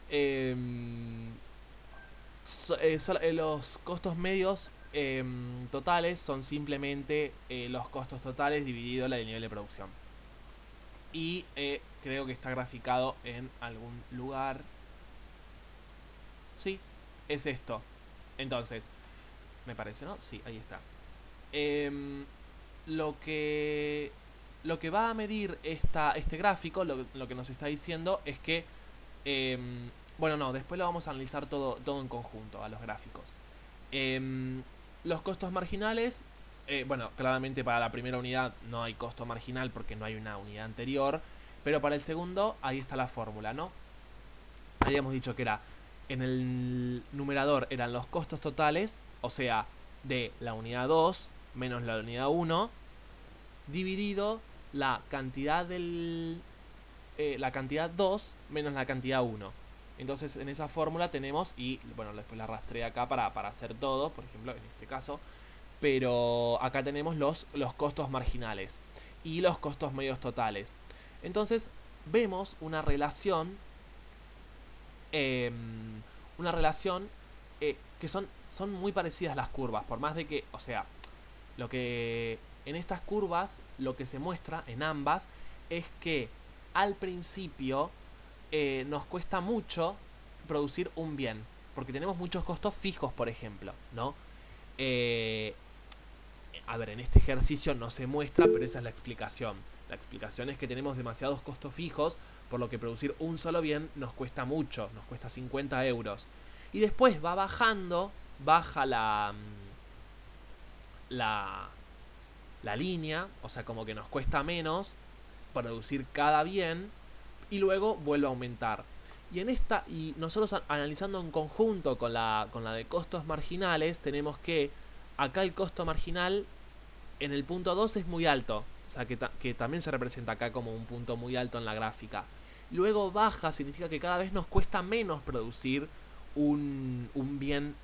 Em, los costos medios totales son simplemente los costos totales dividido el nivel de producción. Y creo que está graficado en algún lugar. Sí, es esto. Entonces, me parece, ¿no? Sí, ahí está. Em, lo que lo que va a medir este gráfico, lo que nos está diciendo es que bueno, no, después lo vamos a analizar todo en conjunto, a los gráficos. Em, los costos marginales, bueno, claramente para la primera unidad no hay costo marginal porque no hay una unidad anterior, pero para el segundo ahí está la fórmula, ¿no? Habíamos dicho que era, en el numerador eran los costos totales, o sea, de la unidad 2 menos la unidad 1, dividido la cantidad la cantidad 2 menos la cantidad 1. Entonces en esa fórmula tenemos, y bueno, después la arrastré acá para hacer todo, por ejemplo, en este caso, pero acá tenemos los costos marginales y los costos medios totales. Entonces vemos eh, una relación que son muy parecidas las curvas, por más de que, o sea, lo que en estas curvas lo que se muestra en ambas es que al principio nos cuesta mucho producir un bien, porque tenemos muchos costos fijos, por ejemplo, ¿no? Eh, a ver, en este ejercicio no se muestra, pero esa es la explicación. La explicación es que tenemos demasiados costos fijos, por lo que producir un solo bien nos cuesta mucho, nos cuesta 50 euros. Y después va bajando, baja la, la línea, o sea, como que nos cuesta menos producir cada bien, y luego vuelve a aumentar. Y nosotros analizando en conjunto con la de costos marginales, tenemos que acá el costo marginal en el punto 2 es muy alto. O sea, que también se representa acá como un punto muy alto en la gráfica. Luego baja significa que cada vez nos cuesta menos producir un bien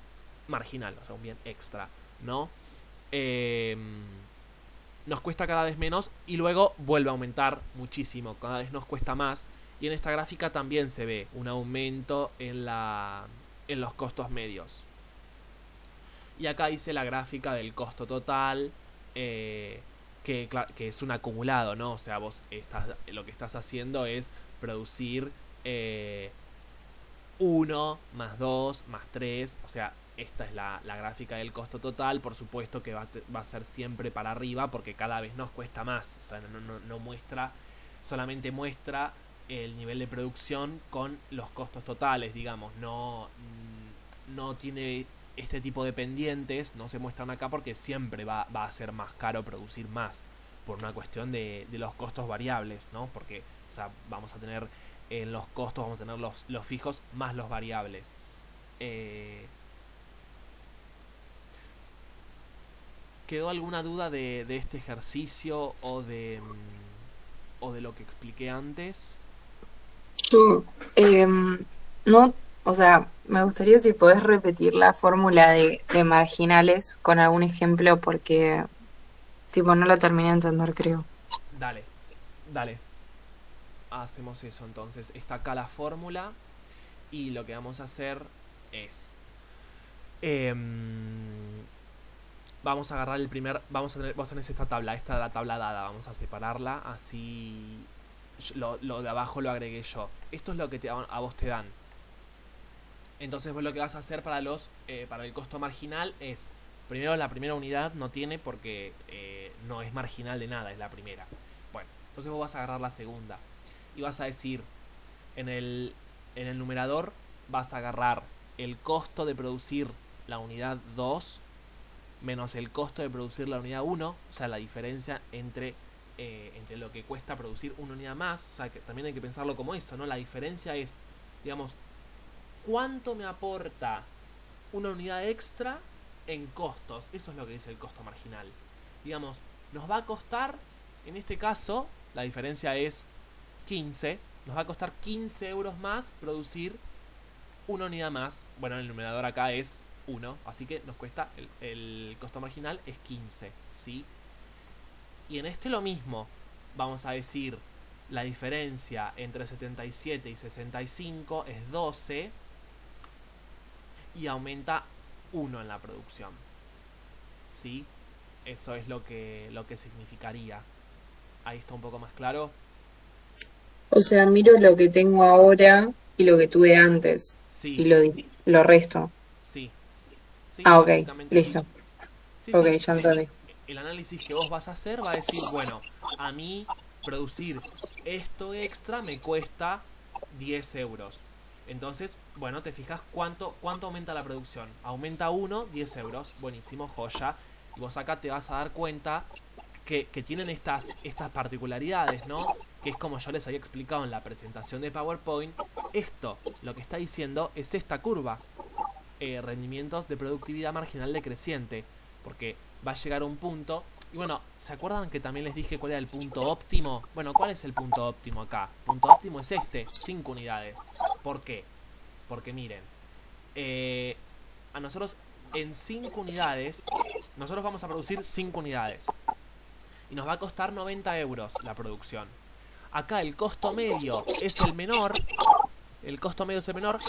marginal, o sea, un bien extra, ¿no? Eh, nos cuesta cada vez menos y luego vuelve a aumentar muchísimo, cada vez nos cuesta más. Y en esta gráfica también se ve un aumento en los costos medios. Y acá hice la gráfica del costo total, eh, que es un acumulado, ¿no? O sea, lo que estás haciendo es producir 1 más 2 más 3. O sea, esta es la gráfica del costo total. Por supuesto que va a ser siempre para arriba porque cada vez nos cuesta más. O sea, no muestra, solamente muestra el nivel de producción con los costos totales, digamos. No tiene este tipo de pendientes, no se muestran acá porque siempre va a ser más caro producir más por una cuestión de los costos variables, ¿no? Porque, o sea, vamos a tener en los costos, vamos a tener los fijos más los variables. Eh, ¿Quedó alguna duda de este ejercicio o de lo que expliqué antes? Yo, no, o sea, me gustaría si podés repetir la fórmula de marginales con algún ejemplo porque, tipo, no la terminé de entender, creo. Dale, dale. Hacemos eso entonces. Está acá la fórmula y lo que vamos a hacer es... vamos a agarrar el primer... vos tenés esta tabla, esta es la tabla dada. Vamos a separarla así... Lo de abajo lo agregué yo. Esto es lo que a vos te dan. Entonces vos lo que vas a hacer para el costo marginal es... Primero la primera unidad no tiene porque no es marginal de nada, es la primera. Bueno, entonces vos vas a agarrar la segunda. Y vas a decir, en el, en el numerador vas a agarrar el costo de producir la unidad 2 menos el costo de producir la unidad 1, o sea, la diferencia entre lo que cuesta producir una unidad más. O sea, que también hay que pensarlo como eso, ¿no? La diferencia es, digamos, ¿cuánto me aporta una unidad extra en costos? Eso es lo que dice el costo marginal. Digamos, nos va a costar, en este caso, la diferencia es 15, nos va a costar 15 euros más producir una unidad más. Bueno, el numerador acá es 1, así que nos cuesta, el costo marginal es 15, ¿sí? Y en este lo mismo, vamos a decir, La diferencia entre 77 y 65 es 12 y aumenta 1 en la producción. ¿Sí? Eso es lo que significaría. Ahí está un poco más claro. O sea, miro lo que tengo ahora y lo que tuve antes Sí, y lo resto. sí, sí, Ah, ok, básicamente sí. listo. Sí, Ok, sí. ya entendí. El análisis que vos vas a hacer va a decir, bueno, a mí producir esto extra me cuesta 10 euros. Entonces, bueno, te fijas cuánto aumenta la producción. Aumenta 1, 10 euros. Buenísimo, joya. Y vos acá te vas a dar cuenta que tienen estas particularidades, ¿no? Que es como yo les había explicado en la presentación de PowerPoint. Esto, lo que está diciendo, es esta curva. Rendimientos de productividad marginal decreciente. Porque va a llegar un punto. Y bueno, ¿se acuerdan que también les dije cuál era el punto óptimo? Bueno, ¿cuál es el punto óptimo acá? El punto óptimo es este, 5 unidades. ¿Por qué? Porque miren, eh, a nosotros en 5 unidades, nosotros vamos a producir 5 unidades. Y nos va a costar 90 euros la producción. Acá el costo medio es el menor, el costo medio es el menor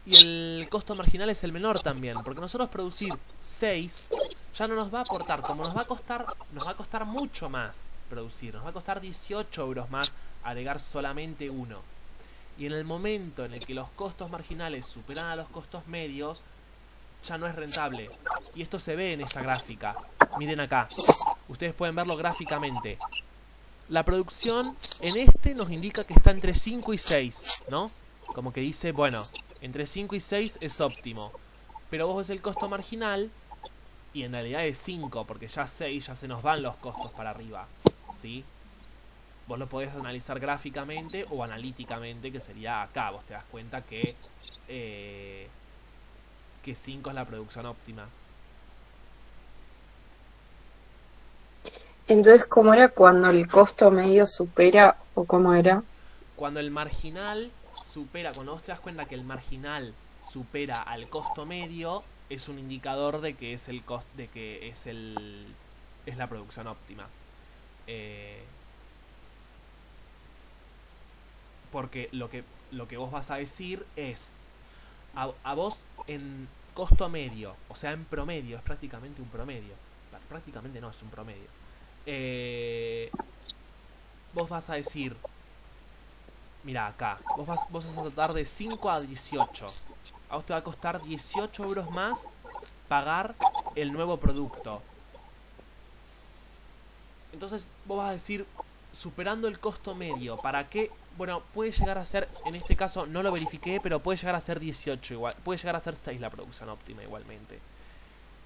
y el costo marginal es el menor también, porque nosotros producir 6 ya no nos va a aportar, como nos va a costar mucho más producir, nos va a costar 18 euros más agregar solamente uno. Y en el momento en el que los costos marginales superan a los costos medios, ya no es rentable. Y esto se ve en esta gráfica. Miren acá, ustedes pueden verlo gráficamente. La producción en este nos indica que está entre 5 y 6, ¿no? Como que dice, bueno, entre 5 y 6 es óptimo. Pero vos ves el costo marginal y en realidad es 5, porque ya 6 ya se nos van los costos para arriba, ¿sí? Vos lo podés analizar gráficamente o analíticamente, que sería acá. Vos te das cuenta eh, que 5 es la producción óptima. Entonces, ¿cómo era cuando el costo medio supera o cómo era? Cuando el marginal supera, cuando vos te das cuenta que el marginal supera al costo medio, es un indicador de que es el cost, de que es la producción óptima. Eh, porque lo que vos vas a decir es a vos en costo medio, o sea en promedio, es prácticamente un promedio. Prácticamente no, es un promedio. Eh, vos vas a decir, mira acá, vos vas a tratar de 5 a 18. A vos te va a costar 18 euros más pagar el nuevo producto. Entonces vos vas a decir, superando el costo medio, ¿para qué? Bueno, puede llegar a ser, en este caso no lo verifiqué, pero puede llegar a ser 18 igual. Puede llegar a ser 6 la producción óptima igualmente.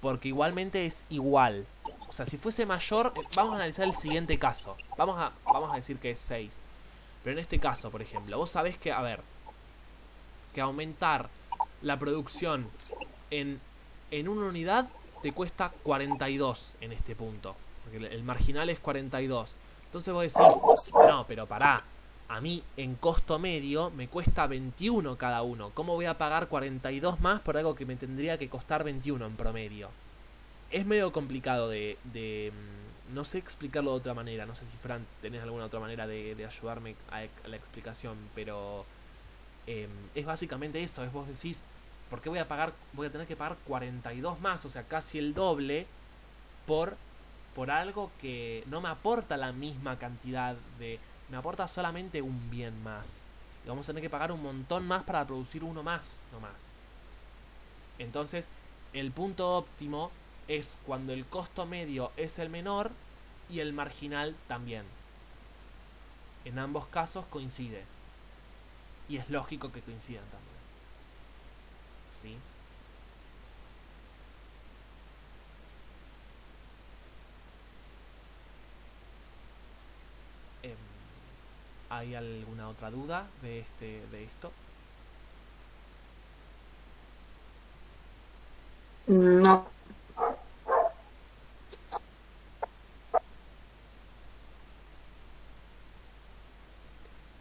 Porque igualmente es igual. O sea, si fuese mayor, vamos a analizar el siguiente caso. Vamos a decir que es 6. Pero en este caso, por ejemplo, vos sabés que, a ver, que aumentar la producción en, en una unidad te cuesta 42 en este punto. Porque el marginal es 42. Entonces vos decís, no, pero pará. A mí en costo medio me cuesta 21 cada uno. ¿Cómo voy a pagar 42 más por algo que me tendría que costar 21 en promedio? Es medio complicado no sé explicarlo de otra manera. No sé si Fran tenés alguna otra manera de ayudarme a la explicación. Pero es básicamente eso. Es vos decís, ¿por qué voy a tener que pagar 42 más? O sea, casi el doble por, por algo que no me aporta la misma cantidad de... Me aporta solamente un bien más. Y vamos a tener que pagar un montón más para producir uno más, no más. Entonces, el punto óptimo es cuando el costo medio es el menor y el marginal también. En ambos casos coincide. Y es lógico que coincidan también. ¿Sí? Em, ¿Hay alguna otra duda de esto? No.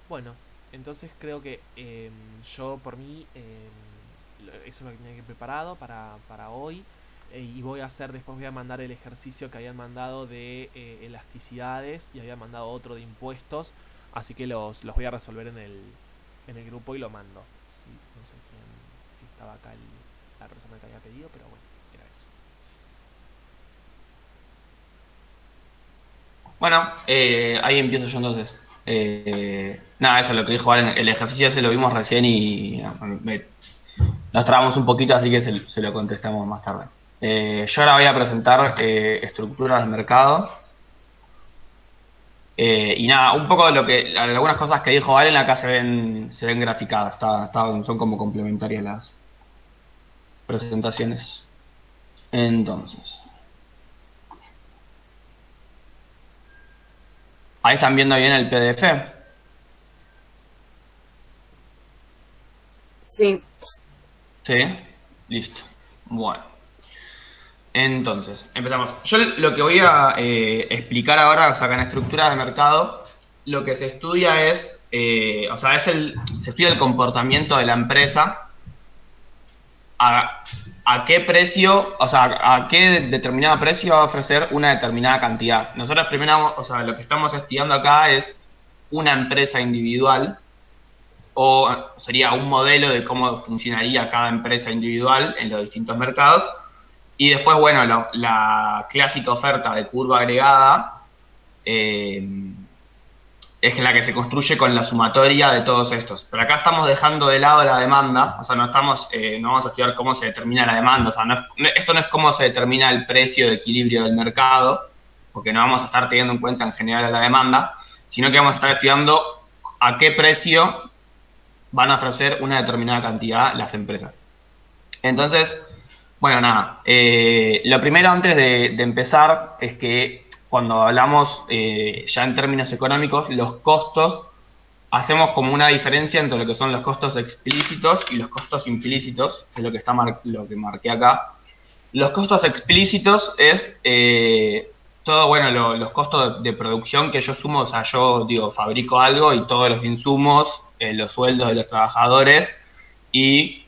Bueno, entonces creo que yo por mí eso es lo que tenía que preparado para hoy. Y voy a hacer, después voy a mandar el ejercicio que habían mandado de elasticidades y habían mandado otro de impuestos Así que los voy a resolver en el grupo y lo mando. Sí, no sé si estaba acá la persona que había pedido, pero bueno, era eso. Bueno, ahí empiezo yo entonces. Nada, eso es lo que dijo Valen. El ejercicio ese lo vimos recién y nos trabamos un poquito, así que se lo contestamos más tarde. Yo ahora voy a presentar estructuras del mercado. Y nada, un poco de algunas cosas que dijo Valen acá se ven graficadas. Son como complementarias las presentaciones. Entonces, ahí están viendo bien el PDF. Sí. Sí, listo. Bueno, entonces, empezamos. Yo lo que voy a explicar ahora, o sea, que en estructuras de mercado, lo que se estudia es, o sea, se estudia el comportamiento de la empresa, a qué precio, o sea, a qué determinado precio va a ofrecer una determinada cantidad. Nosotros primero, o sea, lo que estamos estudiando acá es una empresa individual, o sería un modelo de cómo funcionaría cada empresa individual en los distintos mercados. Y después, bueno, la clásica oferta de curva agregada es la que se construye con la sumatoria de todos estos. Pero acá estamos dejando de lado la demanda, o sea, no vamos a estudiar cómo se determina la demanda, o sea, esto no es cómo se determina el precio de equilibrio del mercado, porque no vamos a estar teniendo en cuenta en general la demanda, sino que vamos a estar estudiando a qué precio van a ofrecer una determinada cantidad las empresas. Entonces, bueno, nada, lo primero antes de empezar es que cuando hablamos ya en términos económicos, los costos, hacemos como una diferencia entre lo que son los costos explícitos y los costos implícitos, que es lo que marqué acá. Los costos explícitos es todo, bueno, los costos de producción que yo sumo, o sea, yo digo, fabrico algo y todos los insumos, los sueldos de los trabajadores y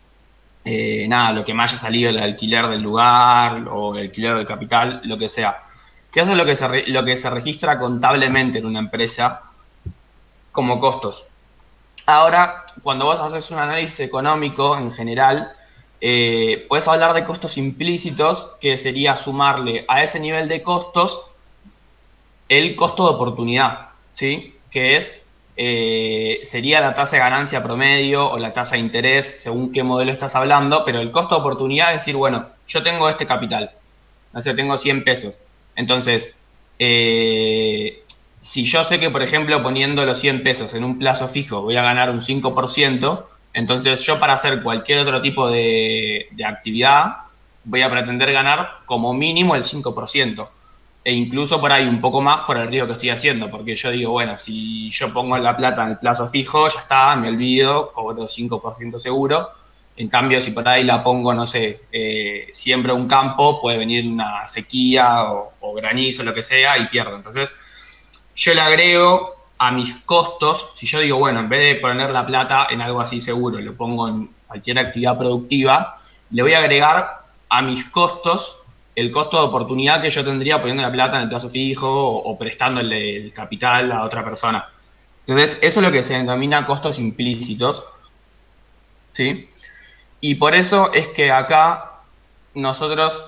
nada, lo que me haya salido, el alquiler del lugar o el alquiler del capital, lo que sea. Que eso es lo que se registra contablemente en una empresa como costos. Ahora, cuando vos haces un análisis económico en general, puedes hablar de costos implícitos, que sería sumarle a ese nivel de costos el costo de oportunidad, ¿sí? Que sería la tasa de ganancia promedio o la tasa de interés, según qué modelo estás hablando, pero el costo de oportunidad es decir, bueno, yo tengo este capital, no sé, tengo 100 pesos. Entonces, si yo sé que, por ejemplo, poniendo los 100 pesos en un plazo fijo voy a ganar un 5%, entonces yo para hacer cualquier otro tipo de actividad voy a pretender ganar como mínimo el 5%. E incluso por ahí un poco más por el riesgo que estoy haciendo, porque yo digo, bueno, si yo pongo la plata en el plazo fijo, ya está, me olvido, cobro 5% seguro. En cambio, si por ahí la pongo, no sé, siembro un campo, puede venir una sequía o granizo, lo que sea, y pierdo. Entonces, yo le agrego a mis costos, si yo digo, bueno, en vez de poner la plata en algo así seguro, lo pongo en cualquier actividad productiva, le voy a agregar a mis costos el costo de oportunidad que yo tendría poniendo la plata en el plazo fijo o prestándole el capital a otra persona. Entonces, eso es lo que se denomina costos implícitos, ¿sí? Y por eso es que acá nosotros,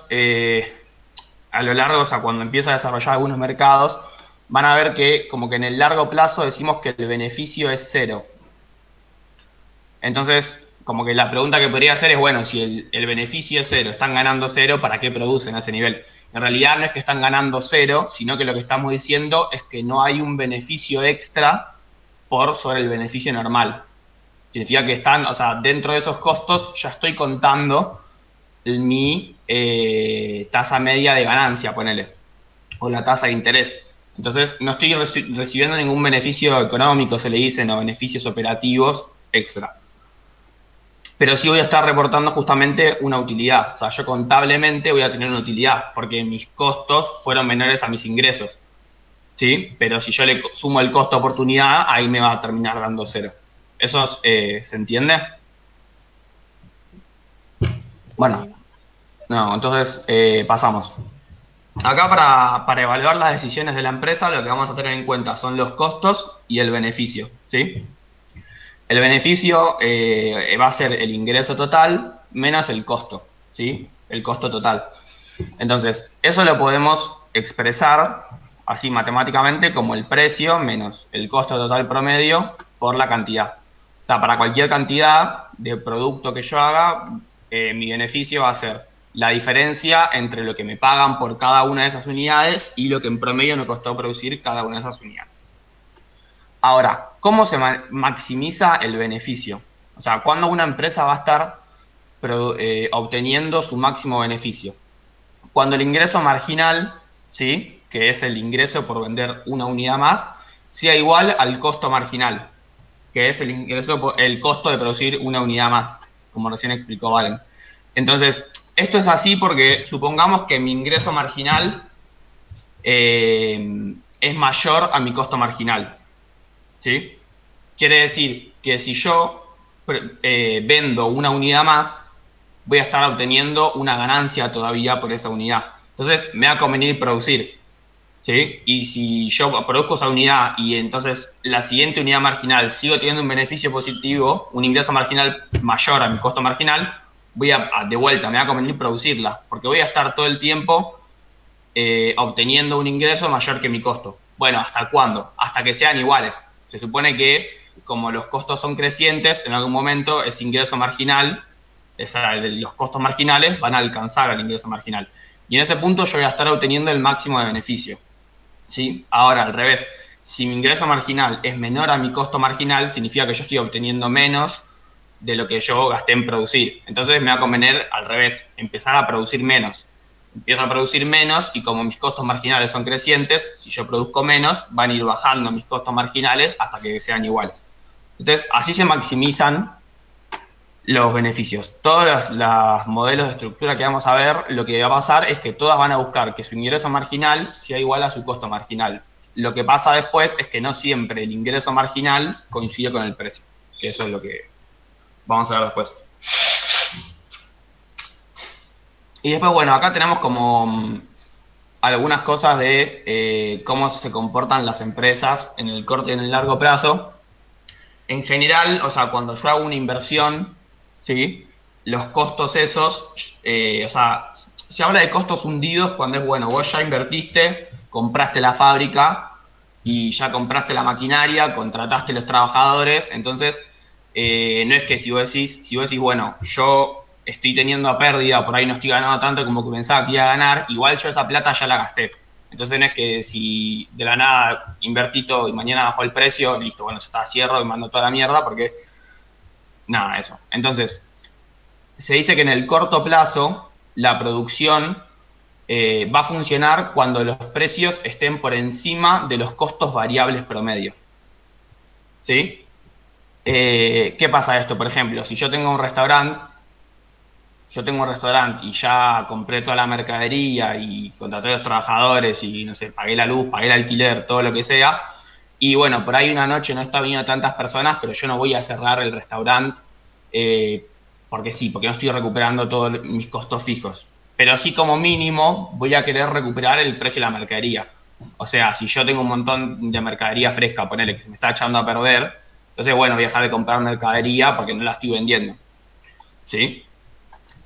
a lo largo, o sea, cuando empieza a desarrollar algunos mercados, van a ver que como que en el largo plazo decimos que el beneficio es cero. Entonces, como que la pregunta que podría hacer es, bueno, si el beneficio es cero, están ganando cero, ¿para qué producen a ese nivel? En realidad no es que están ganando cero, sino que lo que estamos diciendo es que no hay un beneficio extra por sobre el beneficio normal. Significa que están, o sea, dentro de esos costos ya estoy contando mi tasa media de ganancia, ponele, o la tasa de interés. Entonces no estoy recibiendo ningún beneficio económico, se le dicen, o beneficios operativos extra. Pero sí voy a estar reportando justamente una utilidad. O sea, yo contablemente voy a tener una utilidad, porque mis costos fueron menores a mis ingresos. ¿Sí? Pero si yo le sumo el costo oportunidad, ahí me va a terminar dando cero. ¿Eso se entiende? Bueno, no, entonces pasamos. Acá para evaluar las decisiones de la empresa, lo que vamos a tener en cuenta son los costos y el beneficio, ¿sí? El beneficio va a ser el ingreso total menos el costo, ¿sí? El costo total. Entonces, eso lo podemos expresar así matemáticamente como el precio menos el costo total promedio por la cantidad. O sea, para cualquier cantidad de producto que yo haga, mi beneficio va a ser la diferencia entre lo que me pagan por cada una de esas unidades y lo que en promedio me costó producir cada una de esas unidades. Ahora, ¿cómo se maximiza el beneficio? O sea, ¿cuándo una empresa va a estar obteniendo su máximo beneficio? Cuando el ingreso marginal, ¿sí?, que es el ingreso por vender una unidad más, sea igual al costo marginal, que es el costo de producir una unidad más, como recién explicó Valen. Entonces, esto es así porque supongamos que mi ingreso marginal es mayor a mi costo marginal, ¿sí? Quiere decir que si yo vendo una unidad más, voy a estar obteniendo una ganancia todavía por esa unidad. Entonces, me va a convenir producir, ¿sí? Y si yo produzco esa unidad y entonces la siguiente unidad marginal sigo teniendo un beneficio positivo, un ingreso marginal mayor a mi costo marginal, de vuelta, me va a convenir producirla, porque voy a estar todo el tiempo obteniendo un ingreso mayor que mi costo. Bueno, ¿hasta cuándo? Hasta que sean iguales. Se supone que como los costos son crecientes, en algún momento ese ingreso marginal, los costos marginales van a alcanzar al ingreso marginal. Y en ese punto yo voy a estar obteniendo el máximo de beneficio, ¿sí? Ahora, al revés, si mi ingreso marginal es menor a mi costo marginal, significa que yo estoy obteniendo menos de lo que yo gasté en producir. Entonces me va a convenir al revés, empezar a producir menos. Empiezo a producir menos y como mis costos marginales son crecientes, si yo produzco menos, van a ir bajando mis costos marginales hasta que sean iguales. Entonces, así se maximizan los beneficios. Todos los modelos de estructura que vamos a ver, lo que va a pasar es que todas van a buscar que su ingreso marginal sea igual a su costo marginal. Lo que pasa después es que no siempre el ingreso marginal coincide con el precio, que eso es lo que vamos a ver después. Y después, bueno, acá tenemos como algunas cosas de cómo se comportan las empresas en el corto y en el largo plazo. En general, o sea, cuando yo hago una inversión, ¿sí?, los costos esos, o sea, se habla de costos hundidos cuando es, bueno, vos ya invertiste, compraste la fábrica y ya compraste la maquinaria, contrataste los trabajadores, entonces no es que si vos decís, bueno, yo estoy teniendo pérdida, por ahí no estoy ganando tanto como que pensaba que iba a ganar, igual yo esa plata ya la gasté. Entonces no es que si de la nada invertí todo y mañana bajó el precio, listo, bueno, ya está, cierro y mando toda la mierda porque nada, eso. Entonces, se dice que en el corto plazo la producción va a funcionar cuando los precios estén por encima de los costos variables promedio, ¿sí? ¿Qué pasa esto? Por ejemplo, si yo tengo un restaurante y ya compré toda la mercadería y contraté a los trabajadores y, no sé, pagué la luz, pagué el alquiler, todo lo que sea, y bueno, por ahí una noche no está viniendo tantas personas, pero yo no voy a cerrar el restaurante porque sí, porque no estoy recuperando todos mis costos fijos. Pero sí, como mínimo, voy a querer recuperar el precio de la mercadería. O sea, si yo tengo un montón de mercadería fresca, ponele que se me está echando a perder, entonces, bueno, voy a dejar de comprar mercadería porque no la estoy vendiendo, ¿sí?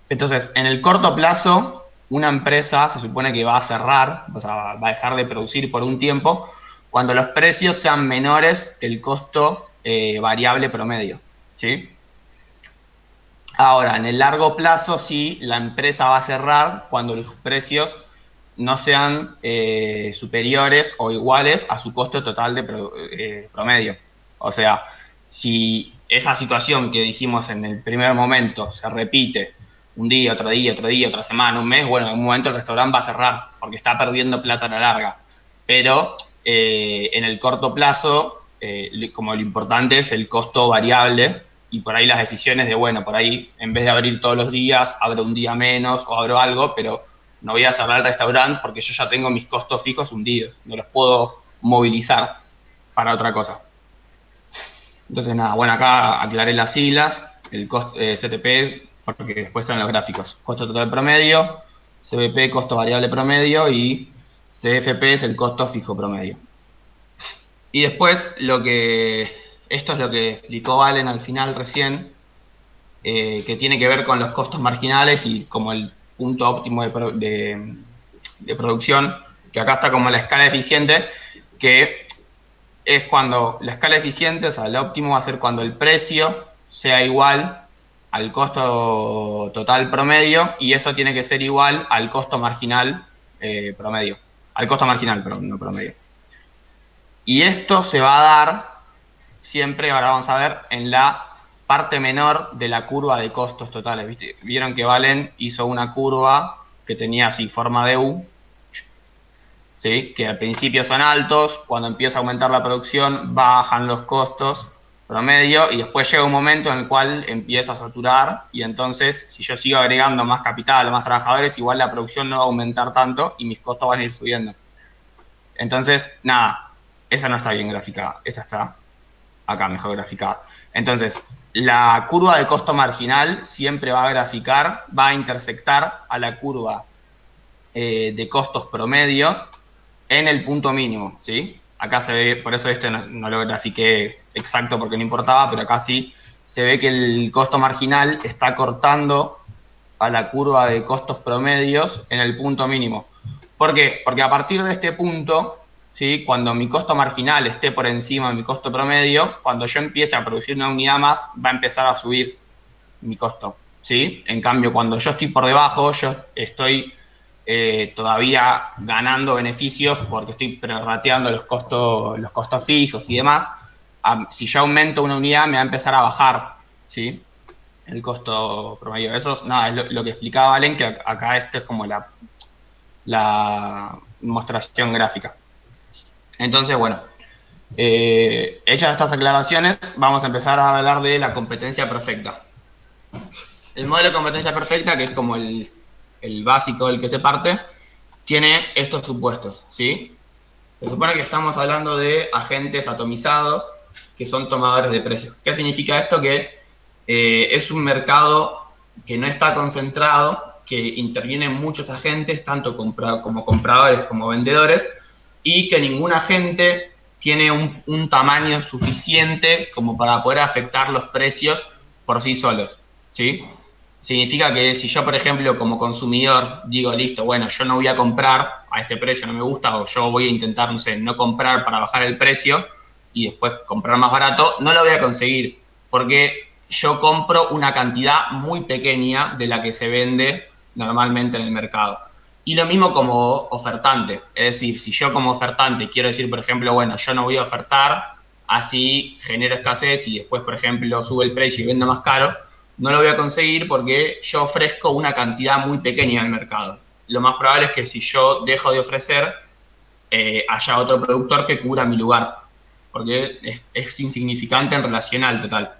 Entonces, en el corto plazo, una empresa se supone que va a cerrar, o sea, va a dejar de producir por un tiempo, cuando los precios sean menores que el costo variable promedio, ¿sí? Ahora, en el largo plazo, sí, la empresa va a cerrar cuando los precios no sean superiores o iguales a su costo total de promedio. O sea, si esa situación que dijimos en el primer momento se repite un día, otra semana, un mes, bueno, en un momento el restaurante va a cerrar porque está perdiendo plata a la larga. Pero en el corto plazo, como lo importante es el costo variable y por ahí las decisiones de, bueno, por ahí en vez de abrir todos los días, abro un día menos o abro algo, pero no voy a cerrar el restaurante porque yo ya tengo mis costos fijos hundidos, no los puedo movilizar para otra cosa. Entonces, nada, bueno, acá aclaré las siglas, el costo CTP, porque después están los gráficos. Costo total promedio, CVP, costo variable promedio, y CFP es el costo fijo promedio. Y después, esto es lo que explicó Valen al final recién, que tiene que ver con los costos marginales y como el punto óptimo de producción, que acá está como la escala eficiente, que es cuando la escala eficiente, o sea, el óptimo va a ser cuando el precio sea igual al costo total promedio, y eso tiene que ser igual al costo marginal promedio. Al costo marginal, perdón, no promedio. Y esto se va a dar siempre, ahora vamos a ver, en la parte menor de la curva de costos totales. ¿Viste? Vieron que Valen hizo una curva que tenía así forma de U, ¿sí? Que al principio son altos, cuando empieza a aumentar la producción bajan los costos promedio, y después llega un momento en el cual empieza a saturar, y entonces si yo sigo agregando más capital o más trabajadores, igual la producción no va a aumentar tanto y mis costos van a ir subiendo. Entonces, nada, esa no está bien graficada, esta está acá mejor graficada. Entonces, la curva de costo marginal siempre va a intersectar a la curva de costos promedio en el punto mínimo, ¿sí? Acá se ve, por eso no lo grafiqué exacto porque no importaba, pero acá sí se ve que el costo marginal está cortando a la curva de costos promedios en el punto mínimo. ¿Por qué? Porque a partir de este punto, ¿sí? Cuando mi costo marginal esté por encima de mi costo promedio, cuando yo empiece a producir una unidad más, va a empezar a subir mi costo, ¿sí? En cambio, cuando yo estoy por debajo, yo estoy todavía ganando beneficios porque estoy prorrateando los costos fijos y demás. Si yo aumento una unidad, me va a empezar a bajar, ¿sí? El costo promedio. Eso nada, es lo que explicaba Valen, que acá esto es como la mostración gráfica. Entonces, bueno, hechas estas aclaraciones, vamos a empezar a hablar de la competencia perfecta. El modelo de competencia perfecta, que es como el básico del que se parte, tiene estos supuestos, ¿sí? Se supone que estamos hablando de agentes atomizados que son tomadores de precios. ¿Qué significa esto? Que es un mercado que no está concentrado, que intervienen muchos agentes, tanto como compradores como vendedores, y que ningún agente tiene un tamaño suficiente como para poder afectar los precios por sí solos, ¿sí? Significa que si yo, por ejemplo, como consumidor digo, listo, bueno, yo no voy a comprar a este precio, no me gusta, o yo voy a intentar, no sé, no comprar para bajar el precio y después comprar más barato, no lo voy a conseguir, porque yo compro una cantidad muy pequeña de la que se vende normalmente en el mercado. Y lo mismo como ofertante, es decir, si yo como ofertante quiero decir, por ejemplo, bueno, yo no voy a ofertar, así genero escasez y después, por ejemplo, sube el precio y vendo más caro, no lo voy a conseguir porque yo ofrezco una cantidad muy pequeña al mercado. Lo más probable es que si yo dejo de ofrecer, haya otro productor que cubra mi lugar, porque es insignificante en relación al total.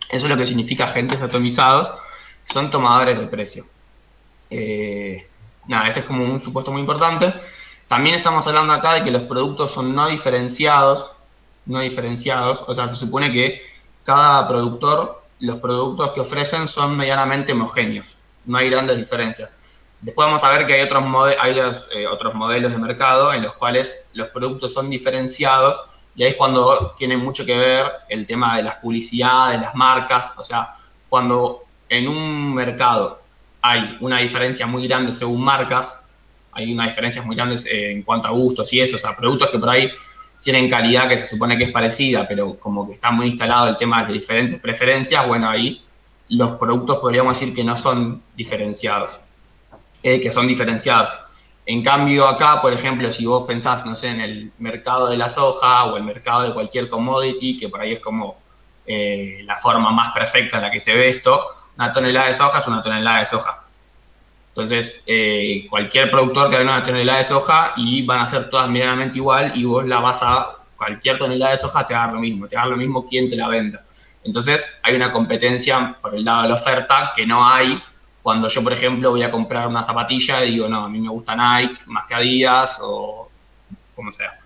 Eso es lo que significa agentes atomizados, que son tomadores de precio. Nada, este es como un supuesto muy importante. También estamos hablando acá de que los productos son no diferenciados, o sea, se supone que cada productor, los productos que ofrecen son medianamente homogéneos, no hay grandes diferencias. Después vamos a ver que hay otros modelos de mercado en los cuales los productos son diferenciados, y ahí es cuando tiene mucho que ver el tema de las publicidades, de las marcas. O sea, cuando en un mercado hay una diferencia muy grande según marcas, hay unas diferencias muy grandes en cuanto a gustos y eso, o sea, productos que por ahí tienen calidad que se supone que es parecida, pero como que está muy instalado el tema de diferentes preferencias, bueno, ahí los productos podríamos decir que no son diferenciados, que son diferenciados. En cambio acá, por ejemplo, si vos pensás, no sé, en el mercado de la soja o el mercado de cualquier commodity, que por ahí es como la forma más perfecta en la que se ve esto, una tonelada de soja es una tonelada de soja. Entonces, cualquier productor te da una tonelada de soja y van a ser todas medianamente igual, y vos cualquier tonelada de soja te va a dar lo mismo quién te la venda. Entonces, hay una competencia por el lado de la oferta que no hay cuando yo, por ejemplo, voy a comprar una zapatilla y digo, no, a mí me gusta Nike más que Adidas o como sea.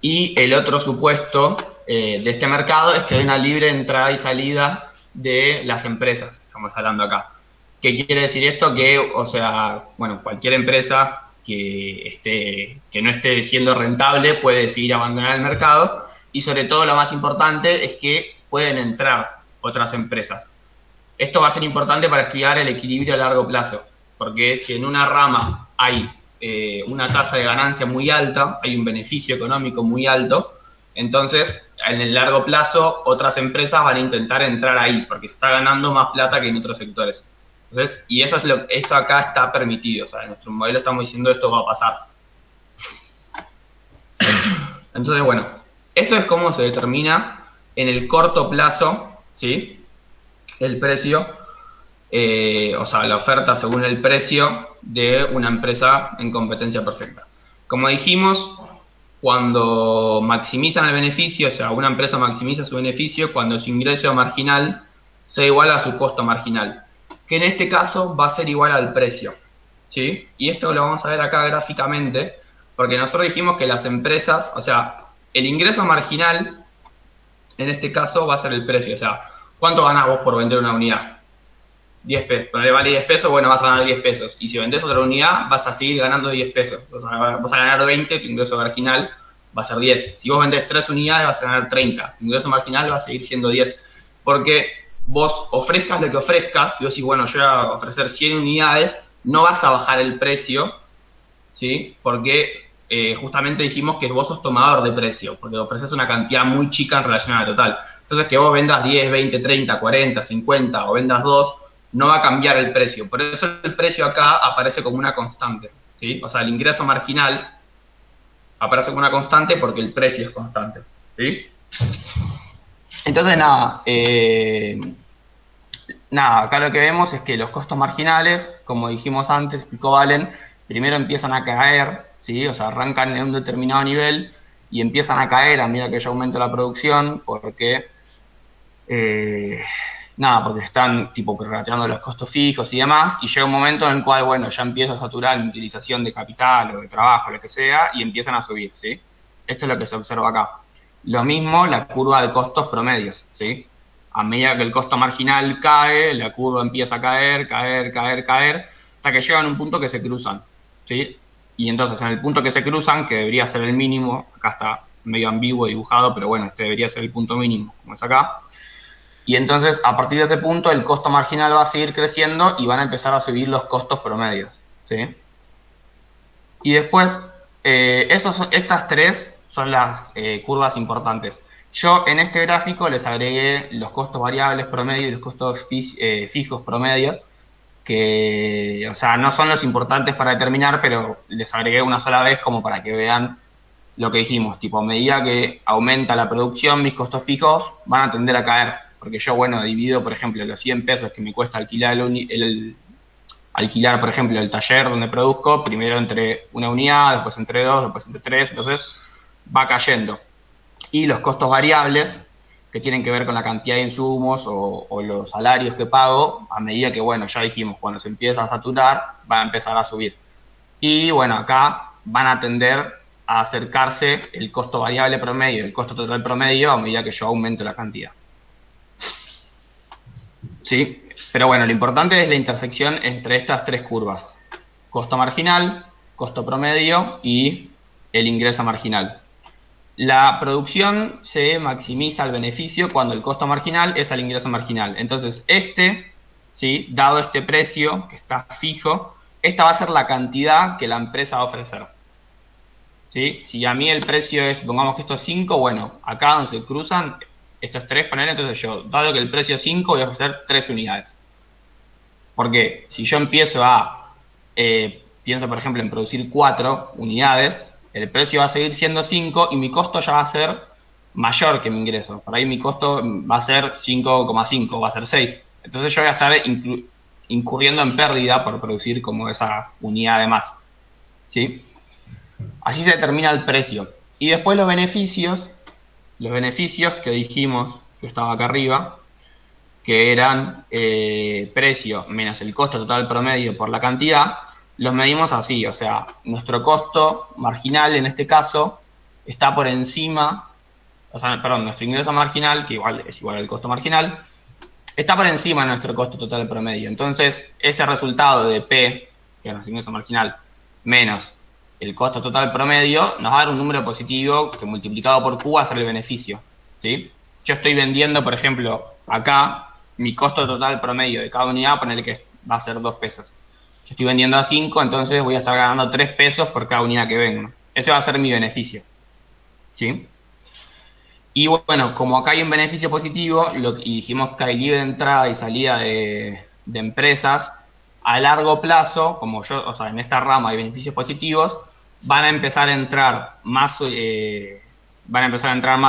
Y el otro supuesto de este mercado es que hay una libre entrada y salida de las empresas, estamos hablando acá. ¿Qué quiere decir esto? Que, o sea, bueno, cualquier empresa que no esté siendo rentable puede decidir abandonar el mercado, y sobre todo lo más importante es que pueden entrar otras empresas. Esto va a ser importante para estudiar el equilibrio a largo plazo, porque si en una rama hay una tasa de ganancia muy alta, hay un beneficio económico muy alto, entonces en el largo plazo otras empresas van a intentar entrar ahí, porque se está ganando más plata que en otros sectores. Entonces, y eso acá está permitido, o sea, en nuestro modelo estamos diciendo esto va a pasar. Entonces, bueno, esto es cómo se determina en el corto plazo, ¿sí?, el precio, o sea, la oferta según el precio de una empresa en competencia perfecta. Como dijimos, cuando maximizan el beneficio, o sea, una empresa maximiza su beneficio cuando su ingreso marginal sea igual a su costo marginal, que en este caso va a ser igual al precio, ¿sí? Y esto lo vamos a ver acá gráficamente, porque nosotros dijimos que las empresas, o sea, el ingreso marginal, en este caso, va a ser el precio, o sea, ¿cuánto ganás vos por vender una unidad? 10 pesos. Ponele, vale 10 pesos, bueno, vas a ganar 10 pesos. Y si vendés otra unidad, vas a seguir ganando 10 pesos. Vas a ganar 20, tu ingreso marginal va a ser 10. Si vos vendés 3 unidades, vas a ganar 30. Tu ingreso marginal va a seguir siendo 10. Porque vos ofrezcas lo que ofrezcas, y vos decís, bueno, yo voy a ofrecer 100 unidades, no vas a bajar el precio, ¿sí? Porque justamente dijimos que vos sos tomador de precio, porque ofreces una cantidad muy chica en relación a la total. Entonces, que vos vendas 10, 20, 30, 40, 50 o vendas 2, no va a cambiar el precio. Por eso el precio acá aparece como una constante, ¿sí? O sea, el ingreso marginal aparece como una constante porque el precio es constante, ¿sí? Entonces, acá lo que vemos es que los costos marginales, como dijimos antes, explicó Valen, primero empiezan a caer, ¿sí? O sea, arrancan en un determinado nivel y empiezan a caer a medida que yo aumento la producción, porque porque están tipo prorrateando los costos fijos y demás, y llega un momento en el cual, bueno, ya empiezo a saturar mi utilización de capital o de trabajo, lo que sea, y empiezan a subir, ¿sí? Esto es lo que se observa acá. Lo mismo la curva de costos promedios, ¿sí? A medida que el costo marginal cae, la curva empieza a caer, hasta que llegan a un punto que se cruzan, ¿sí? Y entonces en el punto que se cruzan, que debería ser el mínimo, acá está medio ambiguo dibujado, pero bueno, este debería ser el punto mínimo, como es acá. Y entonces, a partir de ese punto, el costo marginal va a seguir creciendo y van a empezar a subir los costos promedios, ¿sí? Y después, estas tres son las curvas importantes. Yo en este gráfico les agregué los costos variables promedio y los costos fijos promedios, que, o sea, no son los importantes para determinar, pero les agregué una sola vez como para que vean lo que dijimos. Tipo, a medida que aumenta la producción, mis costos fijos van a tender a caer. Porque yo, bueno, divido, por ejemplo, los 100 pesos que me cuesta alquilar, alquilar, por ejemplo, el taller donde produzco, primero entre una unidad, después entre 2, después entre 3, entonces va cayendo. Y los costos variables, que tienen que ver con la cantidad de insumos o los salarios que pago, a medida que, bueno, ya dijimos, cuando se empieza a saturar, va a empezar a subir. Y, bueno, acá van a tender a acercarse el costo variable promedio y el costo total promedio a medida que yo aumento la cantidad. Sí, pero bueno, lo importante es la intersección entre estas tres curvas: costo marginal, costo promedio y el ingreso marginal. La producción se maximiza el beneficio cuando el costo marginal es el ingreso marginal. Entonces, ¿sí?, dado este precio que está fijo, esta va a ser la cantidad que la empresa va a ofrecer, ¿sí? Si a mí el precio es, supongamos que esto es 5, bueno, acá donde se cruzan estos 3, entonces yo, dado que el precio es 5, voy a ofrecer 3 unidades. Porque si yo empiezo pienso por ejemplo en producir 4 unidades, el precio va a seguir siendo 5 y mi costo ya va a ser mayor que mi ingreso. Por ahí mi costo va a ser 5,5, va a ser 6. Entonces yo voy a estar incurriendo en pérdida por producir como esa unidad de más, ¿sí? Así se determina el precio. Y después los beneficios que dijimos, que estaba acá arriba, que eran precio menos el costo total promedio por la cantidad, los medimos así, o sea, nuestro costo marginal en este caso está por encima, nuestro ingreso marginal, que es igual al costo marginal, está por encima de nuestro costo total promedio. Entonces, ese resultado de P, que es nuestro ingreso marginal, menos el costo total promedio, nos va a dar un número positivo que multiplicado por Q va a ser el beneficio, ¿sí? Yo estoy vendiendo, por ejemplo, acá, mi costo total promedio de cada unidad, ponerle que va a ser 2 pesos. Yo estoy vendiendo a 5, entonces voy a estar ganando 3 pesos por cada unidad que vendo. Ese va a ser mi beneficio, ¿sí? Y bueno, como acá hay un beneficio positivo, y dijimos que hay libre entrada y salida de empresas, a largo plazo, como yo, o sea, en esta rama hay beneficios positivos, van a empezar a entrar más,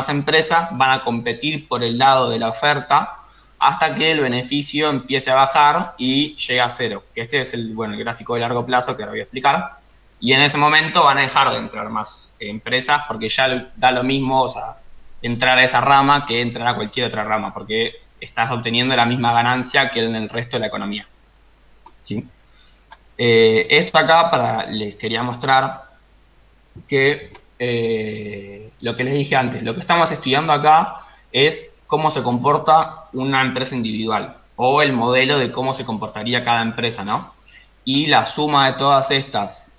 empresas, van a competir por el lado de la oferta, hasta que el beneficio empiece a bajar y llegue a cero. Que este es el gráfico de largo plazo que ahora voy a explicar. Y en ese momento van a dejar de entrar más empresas, porque ya da lo mismo, o sea, entrar a esa rama que entrar a cualquier otra rama, porque estás obteniendo la misma ganancia que en el resto de la economía, ¿sí? Esto acá les quería mostrar que lo que les dije antes, lo que estamos estudiando acá es cómo se comporta una empresa individual, o el modelo de cómo se comportaría cada empresa, ¿no? Y la suma de todas estas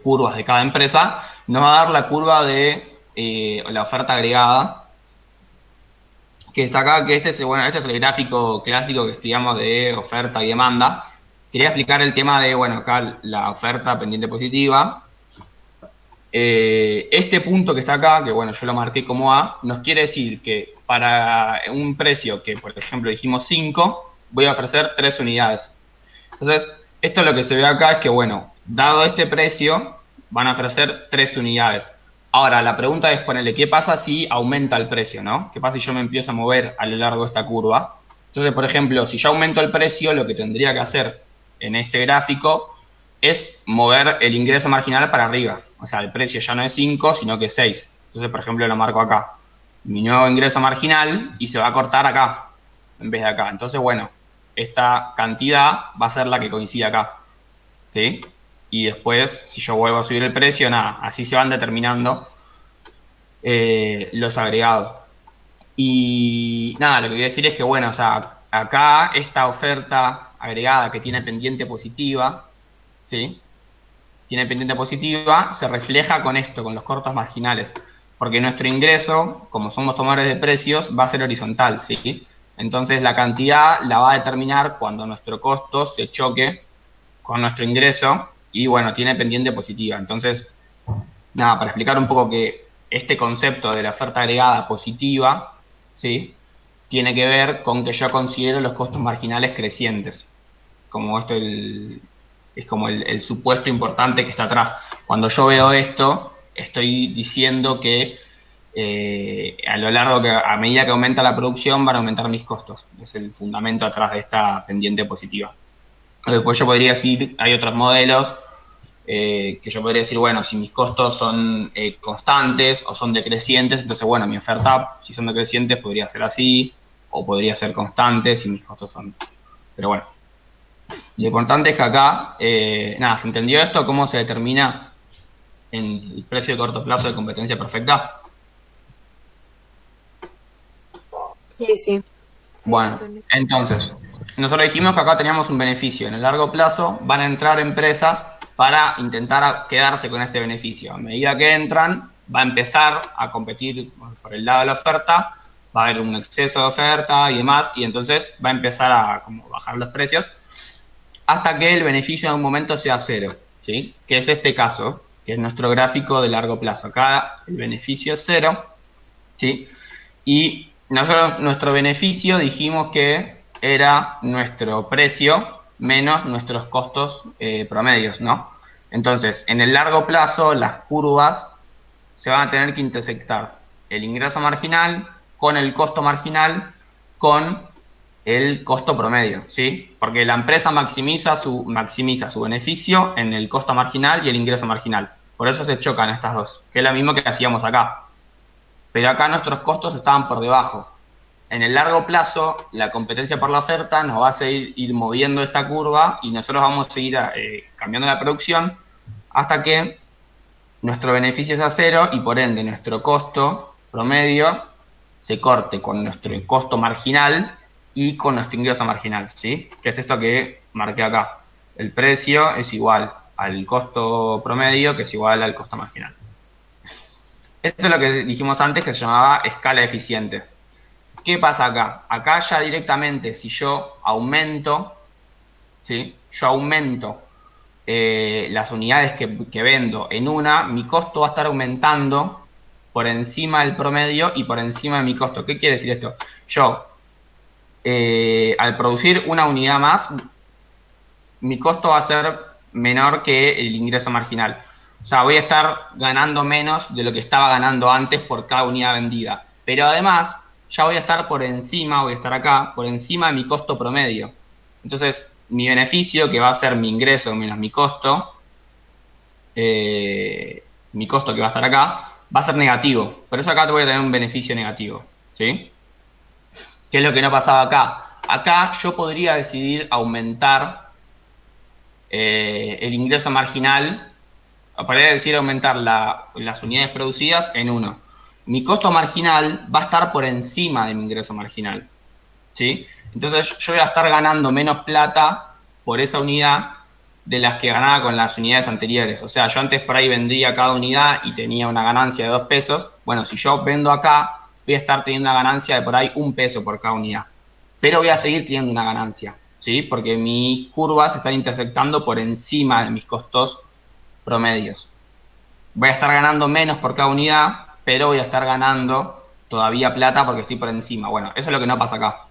curvas de cada empresa nos va a dar la curva de la oferta agregada, que está acá, que este es el gráfico clásico que estudiamos de oferta y demanda. Quería explicar el tema de, acá la oferta pendiente positiva. Este punto que está acá, que yo lo marqué como A, nos quiere decir que para un precio que, por ejemplo, dijimos 5, voy a ofrecer 3 unidades. Entonces, esto lo que se ve acá es que, dado este precio, van a ofrecer 3 unidades. Ahora, la pregunta es, ponele, ¿qué pasa si aumenta el precio, no? ¿Qué pasa si yo me empiezo a mover a lo largo de esta curva? Entonces, por ejemplo, si yo aumento el precio, lo que tendría que hacer en este gráfico es mover el ingreso marginal para arriba. O sea, el precio ya no es 5, sino que es 6. Entonces, por ejemplo, lo marco acá. Mi nuevo ingreso marginal, y se va a cortar acá, en vez de acá. Entonces, esta cantidad va a ser la que coincide acá, ¿sí? Y después, si yo vuelvo a subir el precio, nada, así se van determinando los agregados. Y nada, lo que voy a decir es que, acá esta oferta agregada que tiene pendiente positiva, ¿sí? Tiene pendiente positiva, se refleja con esto, con los cortos marginales. Porque nuestro ingreso, como somos tomadores de precios, va a ser horizontal, ¿sí? Entonces la cantidad la va a determinar cuando nuestro costo se choque con nuestro ingreso y, tiene pendiente positiva. Entonces, nada, para explicar un poco que este concepto de la oferta agregada positiva, ¿sí? Tiene que ver con que yo considero los costos marginales crecientes. Como esto es como el supuesto importante que está atrás. Cuando yo veo esto, estoy diciendo que a medida que aumenta la producción, van a aumentar mis costos. Es el fundamento atrás de esta pendiente positiva. Después yo podría decir, hay otros modelos que yo podría decir, si mis costos son constantes o son decrecientes, entonces, mi oferta, si son decrecientes, podría ser así, o podría ser constante si mis costos son... Pero lo importante es que acá, nada, ¿se entendió esto? ¿Cómo se determina en el precio de corto plazo de competencia perfecta? Sí, sí. Bueno, entonces, nosotros dijimos que acá teníamos un beneficio. En el largo plazo van a entrar empresas para intentar quedarse con este beneficio. A medida que entran, va a empezar a competir por el lado de la oferta, va a haber un exceso de oferta y demás, y entonces va a empezar a bajar los precios hasta que el beneficio en un momento sea cero, ¿sí? Que es este caso, que es nuestro gráfico de largo plazo. Acá el beneficio es cero, ¿sí? Y nosotros, nuestro beneficio dijimos que era nuestro precio menos nuestros costos promedios, ¿no? Entonces, en el largo plazo, las curvas se van a tener que intersectar el ingreso marginal con el costo marginal con el costo promedio, ¿sí? Porque la empresa maximiza su beneficio en el costo marginal y el ingreso marginal. Por eso se chocan estas dos, que es lo mismo que hacíamos acá. Pero acá nuestros costos estaban por debajo. En el largo plazo, la competencia por la oferta nos va a seguir ir moviendo esta curva y nosotros vamos a seguir cambiando la producción hasta que nuestro beneficio sea cero y por ende nuestro costo promedio se corte con nuestro costo marginal y con nuestro ingreso marginal, ¿sí? Que es esto que marqué acá. El precio es igual al costo promedio, que es igual al costo marginal. Esto es lo que dijimos antes, que se llamaba escala eficiente. ¿Qué pasa acá? Acá ya directamente, si yo aumento, ¿sí? Yo aumento las unidades que vendo en una, mi costo va a estar aumentando por encima del promedio y por encima de mi costo. ¿Qué quiere decir esto? Yo, al producir una unidad más, mi costo va a ser menor que el ingreso marginal. O sea, voy a estar ganando menos de lo que estaba ganando antes por cada unidad vendida. Pero además, ya voy a estar por encima, voy a estar acá, por encima de mi costo promedio. Entonces, mi beneficio, que va a ser mi ingreso menos mi costo que va a estar acá, va a ser negativo. Por eso acá te voy a tener un beneficio negativo, ¿sí? ¿Qué es lo que no pasaba acá? Acá yo podría decidir aumentar el ingreso marginal, podría decir aumentar las unidades producidas en 1. Mi costo marginal va a estar por encima de mi ingreso marginal, ¿sí? Entonces yo voy a estar ganando menos plata por esa unidad de las que ganaba con las unidades anteriores. O sea, yo antes por ahí vendía cada unidad y tenía una ganancia de 2 pesos. Bueno, si yo vendo acá, voy a estar teniendo una ganancia de por ahí 1 peso por cada unidad. Pero voy a seguir teniendo una ganancia, ¿sí? Porque mis curvas están intersectando por encima de mis costos promedios. Voy a estar ganando menos por cada unidad, pero voy a estar ganando todavía plata porque estoy por encima. Bueno, eso es lo que no pasa acá,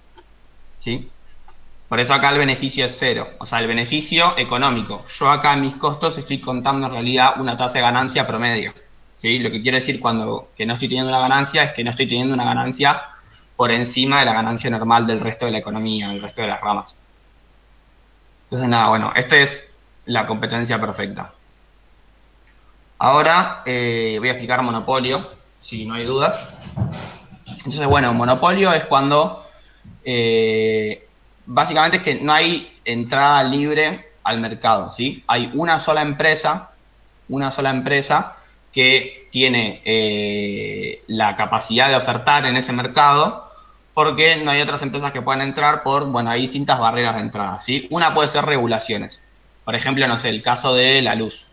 ¿sí? Por eso acá el beneficio es 0, o sea, el beneficio económico. Yo acá en mis costos estoy contando en realidad una tasa de ganancia promedio, ¿sí? Lo que quiere decir que no estoy teniendo una ganancia es que no estoy teniendo una ganancia por encima de la ganancia normal del resto de la economía, del resto de las ramas. Entonces, nada, bueno, esta es la competencia perfecta. Ahora voy a explicar monopolio, si no hay dudas. Entonces, bueno, monopolio es cuando básicamente es que no hay entrada libre al mercado, ¿sí? Hay una sola empresa que tiene la capacidad de ofertar en ese mercado, porque no hay otras empresas que puedan entrar bueno, hay distintas barreras de entrada, ¿sí? Una puede ser regulaciones. Por ejemplo, no sé, el caso de la luz.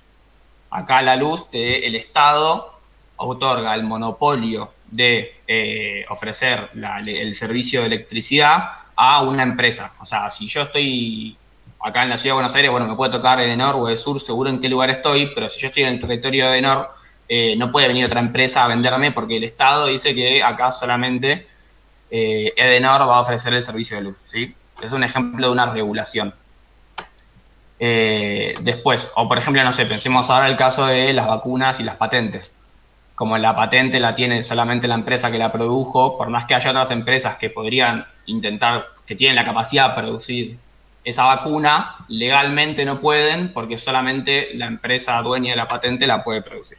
Acá la luz, el Estado otorga el monopolio de ofrecer el servicio de electricidad a una empresa. O sea, si yo estoy acá en la ciudad de Buenos Aires, bueno, me puede tocar Edenor o Edesur, seguro en qué lugar estoy, pero si yo estoy en el territorio de Edenor, no puede venir otra empresa a venderme porque el Estado dice que acá solamente Edenor va a ofrecer el servicio de luz, ¿sí? Es un ejemplo de una regulación. Después, o por ejemplo, no sé, pensemos ahora el caso de las vacunas y las patentes. Como la patente la tiene solamente la empresa que la produjo, por más que haya otras empresas que podrían intentar, que tienen la capacidad de producir esa vacuna, legalmente no pueden porque solamente la empresa dueña de la patente la puede producir.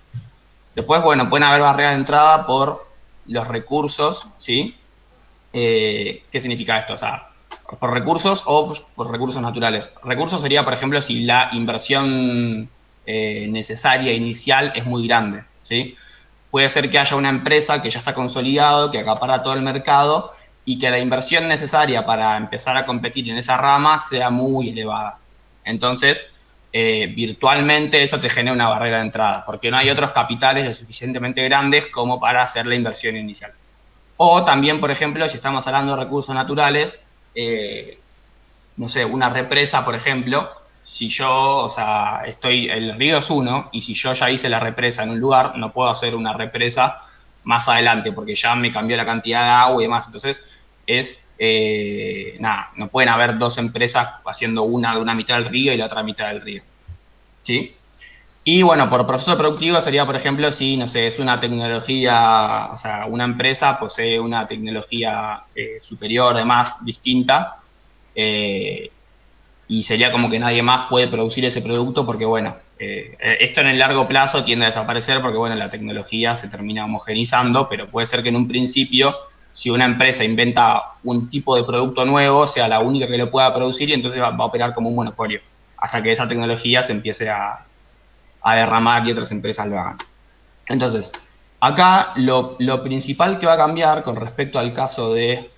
Después, bueno, pueden haber barreras de entrada por los recursos, ¿sí? ¿Qué significa esto? O sea, por recursos o por recursos naturales. Recursos sería, por ejemplo, si la inversión necesaria inicial es muy grande, ¿sí? Puede ser que haya una empresa que ya está consolidado, que acapara todo el mercado y que la inversión necesaria para empezar a competir en esa rama sea muy elevada. Entonces, virtualmente eso te genera una barrera de entrada, porque no hay otros capitales lo suficientemente grandes como para hacer la inversión inicial. O también, por ejemplo, si estamos hablando de recursos naturales, no sé, una represa, por ejemplo, si yo, o sea, el río es uno, y si yo ya hice la represa en un lugar, no puedo hacer una represa más adelante, porque ya me cambió la cantidad de agua y demás. Entonces, no pueden haber dos empresas haciendo una de una mitad del río y la otra mitad del río, ¿sí? Y bueno, por proceso productivo sería, por ejemplo, si, no sé, es una tecnología, o sea, una empresa posee una tecnología superior, además, distinta, y sería como que nadie más puede producir ese producto porque, bueno, esto en el largo plazo tiende a desaparecer porque, bueno, la tecnología se termina homogenizando, pero puede ser que en un principio, si una empresa inventa un tipo de producto nuevo, sea la única que lo pueda producir y entonces va a operar como un monopolio, hasta que esa tecnología se empiece a derramar y otras empresas lo hagan. Entonces, Acá lo principal que va a cambiar con respecto al caso de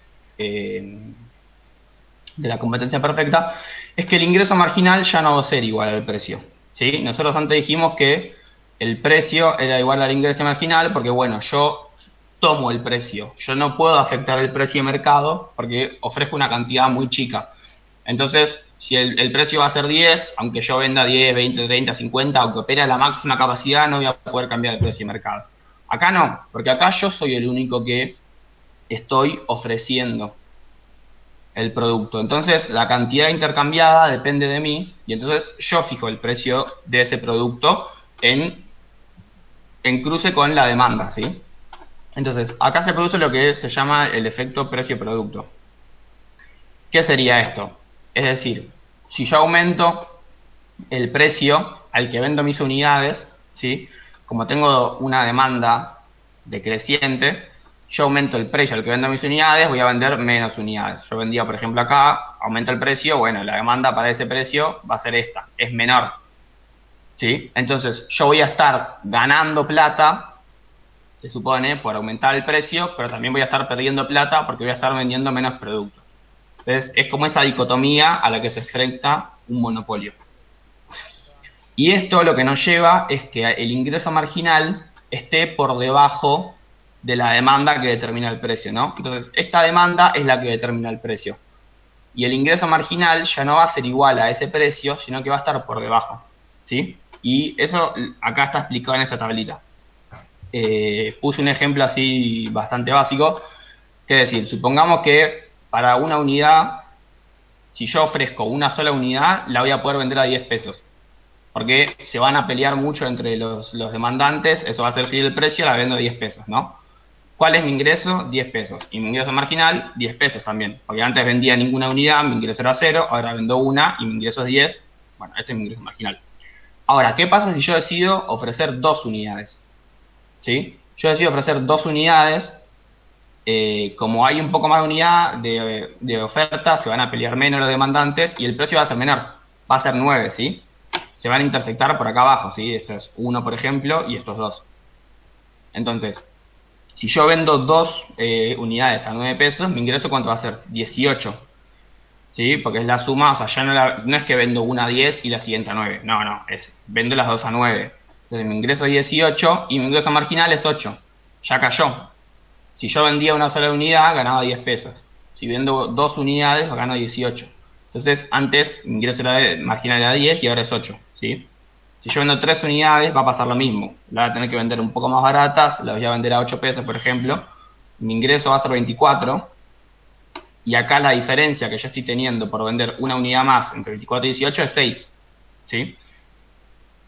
la competencia perfecta es que el ingreso marginal ya no va a ser igual al precio, ¿sí? Nosotros antes dijimos que el precio era igual al ingreso marginal porque, bueno, yo tomo el precio. Yo no puedo afectar el precio de mercado porque ofrezco una cantidad muy chica. Entonces, si el precio va a ser 10, aunque yo venda 10, 20, 30, 50, aunque opere a la máxima capacidad, no voy a poder cambiar el precio de mercado. Acá no, porque acá yo soy el único que estoy ofreciendo el producto. Entonces, la cantidad intercambiada depende de mí y entonces yo fijo el precio de ese producto en cruce con la demanda, ¿sí? Entonces, acá se produce lo que se llama el efecto precio-producto. ¿Qué sería esto? Es decir, si yo aumento el precio al que vendo mis unidades, ¿sí? Como tengo una demanda decreciente, yo aumento el precio al que vendo mis unidades, voy a vender menos unidades. Yo vendía, por ejemplo, acá, aumenta el precio, bueno, la demanda para ese precio va a ser esta, es menor, ¿sí? Entonces, yo voy a estar ganando plata, se supone, por aumentar el precio, pero también voy a estar perdiendo plata porque voy a estar vendiendo menos productos. Entonces, es como esa dicotomía a la que se enfrenta un monopolio. Y esto lo que nos lleva es que el ingreso marginal esté por debajo de la demanda que determina el precio, ¿no? Entonces, esta demanda es la que determina el precio. Y el ingreso marginal ya no va a ser igual a ese precio, sino que va a estar por debajo, ¿sí? Y eso acá está explicado en esta tablita. Puse un ejemplo así bastante básico, que es decir, supongamos que para una unidad, si yo ofrezco una sola unidad, la voy a poder vender a 10 pesos. Porque se van a pelear mucho entre los demandantes, eso va a hacer subir el precio, la vendo a 10 pesos, ¿no? ¿Cuál es mi ingreso? 10 pesos. Y mi ingreso marginal, 10 pesos también. Porque antes vendía ninguna unidad, mi ingreso era 0, ahora vendo una y mi ingreso es 10. Bueno, este es mi ingreso marginal. Ahora, ¿qué pasa si yo decido ofrecer 2 unidades? ¿Sí? Yo decido ofrecer 2 unidades, como hay un poco más de unidad de oferta, se van a pelear menos los demandantes y el precio va a ser menor, va a ser 9, ¿sí? Se van a intersectar por acá abajo, ¿sí? Esto es 1, por ejemplo, y esto es 2. Entonces, si yo vendo 2 unidades a 9 pesos, mi ingreso ¿cuánto va a ser? 18, ¿sí? Porque es la suma, o sea, ya no es que vendo una a 10 y la siguiente a 9, no, vendo las 2 a 9. Entonces mi ingreso es 18 y mi ingreso marginal es 8. Ya cayó. Si yo vendía una sola unidad, ganaba 10 pesos. Si vendo 2 unidades, gano 18. Entonces, antes mi ingreso marginal era 10 y ahora es 8, ¿sí? Si yo vendo 3 unidades, va a pasar lo mismo. La voy a tener que vender un poco más baratas, las voy a vender a 8 pesos, por ejemplo. Mi ingreso va a ser 24. Y acá la diferencia que yo estoy teniendo por vender una unidad más entre 24 y 18 es 6, ¿sí?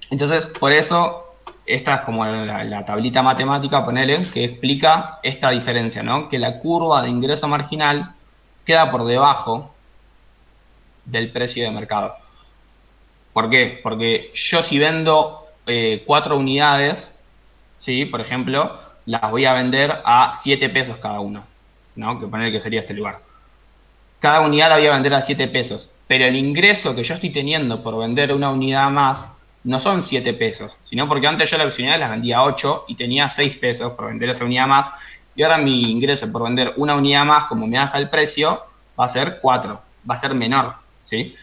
Entonces, por eso, esta es como la tablita matemática, ponele, que explica esta diferencia, ¿no? Que la curva de ingreso marginal queda por debajo del precio de mercado. ¿Por qué? Porque yo si vendo 4 unidades, ¿sí? Por ejemplo, las voy a vender a 7 pesos cada una, ¿no? Que ponele que sería este lugar. Cada unidad la voy a vender a 7 pesos, pero el ingreso que yo estoy teniendo por vender una unidad más no son 7 pesos, sino porque antes yo las unidades las vendía a 8 y tenía 6 pesos por vender esa unidad más, y ahora mi ingreso por vender una unidad más, como me baja el precio, va a ser 4, va a ser menor, ¿sí?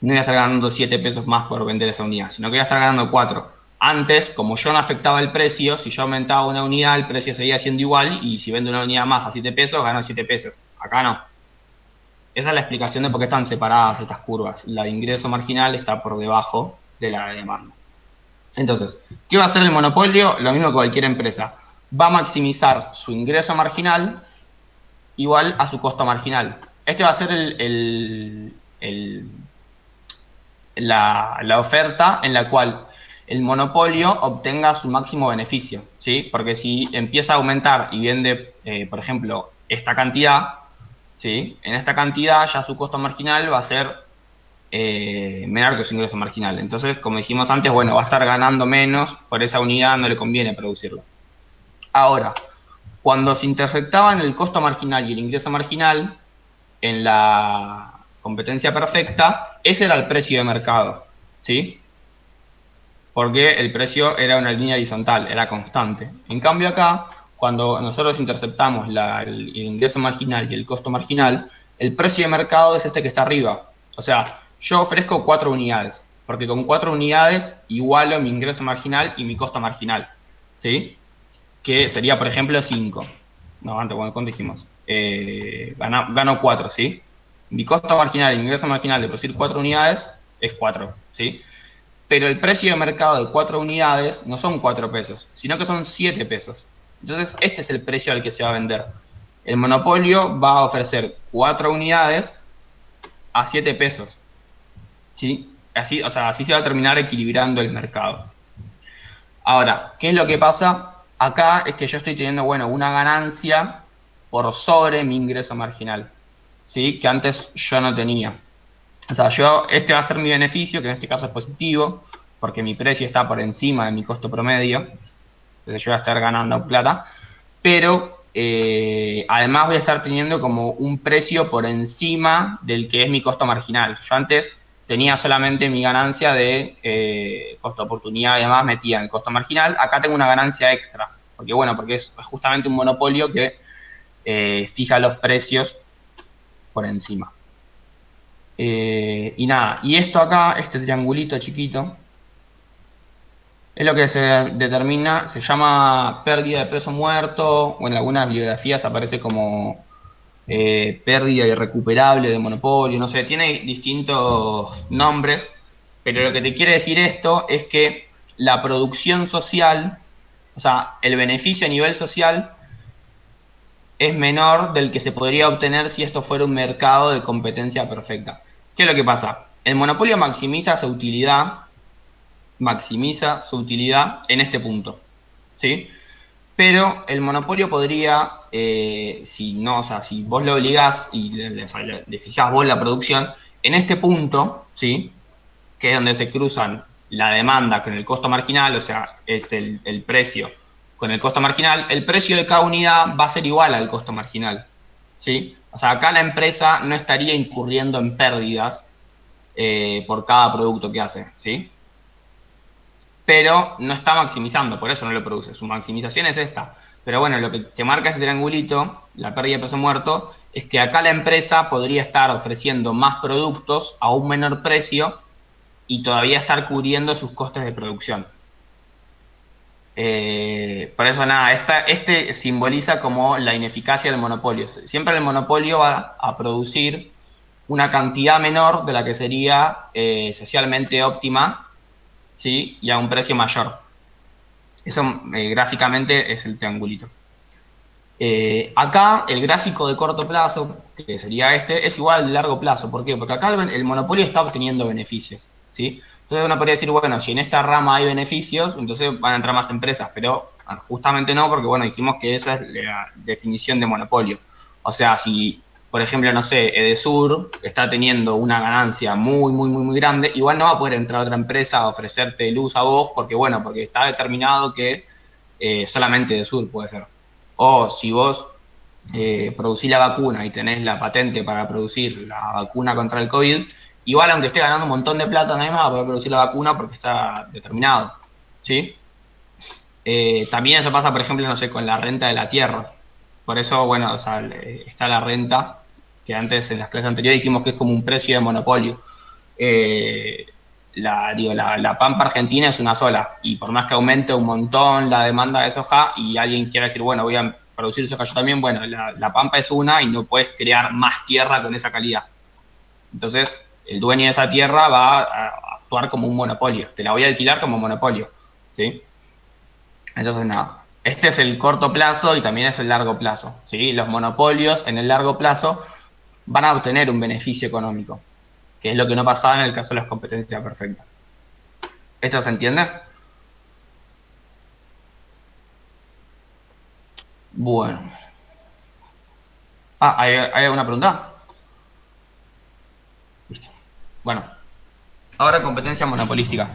No voy a estar ganando 7 pesos más por vender esa unidad, sino que voy a estar ganando 4. Antes, como yo no afectaba el precio, si yo aumentaba una unidad, el precio seguía siendo igual, y si vendo una unidad más a 7 pesos, gano 7 pesos. Acá no. Esa es la explicación de por qué están separadas estas curvas. La de ingreso marginal está por debajo de la de demanda. Entonces, ¿qué va a hacer el monopolio? Lo mismo que cualquier empresa. Va a maximizar su ingreso marginal igual a su costo marginal. Este va a ser la oferta en la cual el monopolio obtenga su máximo beneficio, ¿sí? Porque si empieza a aumentar y vende, por ejemplo, esta cantidad, ¿sí? En esta cantidad ya su costo marginal va a ser menor que su ingreso marginal. Entonces, como dijimos antes, bueno, va a estar ganando menos, por esa unidad no le conviene producirlo. Ahora, cuando se intersectaban el costo marginal y el ingreso marginal, en la competencia perfecta, ese era el precio de mercado, ¿sí? porque el precio era una línea horizontal, era constante. En cambio acá, cuando nosotros interceptamos el ingreso marginal y el costo marginal, el precio de mercado es este que está arriba. O sea, yo ofrezco 4 unidades, porque con 4 unidades igualo mi ingreso marginal y mi costo marginal, ¿sí? Que sería, por ejemplo, 5. No, antes, ¿cuánto dijimos? Gano 4, ¿sí? Mi costo marginal y mi ingreso marginal de producir 4 unidades es 4, ¿sí? Pero el precio de mercado de 4 unidades no son 4 pesos, sino que son 7 pesos. Entonces, este es el precio al que se va a vender. El monopolio va a ofrecer 4 unidades a 7 pesos, ¿sí? Así, o sea, así se va a terminar equilibrando el mercado. Ahora, ¿qué es lo que pasa? Acá es que yo estoy teniendo, bueno, una ganancia por sobre mi ingreso marginal, ¿sí? Que antes yo no tenía. O sea, este va a ser mi beneficio, que en este caso es positivo, porque mi precio está por encima de mi costo promedio, entonces yo voy a estar ganando plata, pero además voy a estar teniendo como un precio por encima del que es mi costo marginal. Yo antes tenía solamente mi ganancia de costo oportunidad y además metía en el costo marginal. Acá tengo una ganancia extra, porque bueno, porque es justamente un monopolio que fija los precios por encima. Y nada, y esto acá, este triangulito chiquito, es lo que se determina, se llama pérdida de peso muerto, o en algunas bibliografías aparece como pérdida irrecuperable de monopolio, no sé, tiene distintos nombres, pero lo que te quiere decir esto es que la producción social, o sea, el beneficio a nivel social es menor del que se podría obtener si esto fuera un mercado de competencia perfecta. ¿Qué es lo que pasa? El monopolio maximiza su utilidad en este punto, ¿sí? Pero el monopolio podría, si vos lo obligás y le fijás vos la producción, en este punto, ¿sí? Que es donde se cruzan la demanda con el costo marginal, o sea, el precio con el costo marginal, el precio de cada unidad va a ser igual al costo marginal, ¿sí? O sea, acá la empresa no estaría incurriendo en pérdidas por cada producto que hace, ¿sí? Pero no está maximizando, por eso no lo produce. Su maximización es esta. Pero bueno, lo que te marca este triangulito, la pérdida de peso muerto, es que acá la empresa podría estar ofreciendo más productos a un menor precio y todavía estar cubriendo sus costes de producción. Por eso nada, este simboliza como la ineficacia del monopolio. Siempre el monopolio va a producir una cantidad menor de la que sería socialmente óptima, ¿sí? Y a un precio mayor. Eso gráficamente es el triangulito. Acá el gráfico de corto plazo, que sería este, es igual al de largo plazo. ¿Por qué? Porque acá el monopolio está obteniendo beneficios, ¿sí? Entonces uno podría decir, bueno, si en esta rama hay beneficios, entonces van a entrar más empresas, pero justamente no, porque bueno, dijimos que esa es la definición de monopolio. O sea, si, por ejemplo, no sé, Edesur está teniendo una ganancia muy grande, igual no va a poder entrar otra empresa a ofrecerte luz a vos, porque bueno, porque está determinado que solamente Edesur puede ser. O si vos producís la vacuna y tenés la patente para producir la vacuna contra el COVID, igual aunque esté ganando un montón de plata, nadie más va a poder producir la vacuna porque está determinado, ¿sí? También eso pasa, por ejemplo, no sé, con la renta de la tierra. Por eso, bueno, o sea, está la renta, que antes en las clases anteriores dijimos que es como un precio de monopolio. La pampa argentina es una sola, y por más que aumente un montón la demanda de soja y alguien quiera decir, bueno, voy a producir soja yo también, bueno, la pampa es una y no puedes crear más tierra con esa calidad. Entonces, el dueño de esa tierra va a actuar como un monopolio, te la voy a alquilar como monopolio, ¿sí? Entonces, nada, este es el corto plazo y también es el largo plazo, ¿sí? Los monopolios en el largo plazo van a obtener un beneficio económico, que es lo que no pasaba en el caso de las competencias perfectas. ¿Esto se entiende? Bueno. ¿Hay alguna pregunta? Listo. Bueno, ahora competencia monopolística.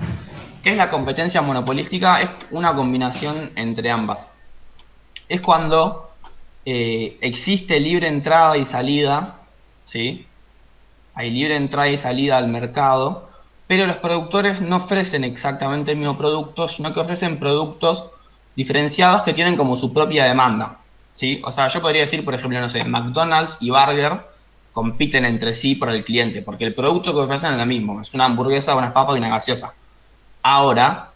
¿Qué es la competencia monopolística? Es una combinación entre ambas. Es cuando existe libre entrada y salida, ¿sí? Hay libre entrada y salida al mercado pero los productores no ofrecen exactamente el mismo producto, sino que ofrecen productos diferenciados que tienen como su propia demanda, ¿sí? O sea, yo podría decir, por ejemplo, no sé, McDonald's y Burger compiten entre sí por el cliente, porque el producto que ofrecen es lo mismo, es una hamburguesa, unas papas y una gaseosa. Ahora,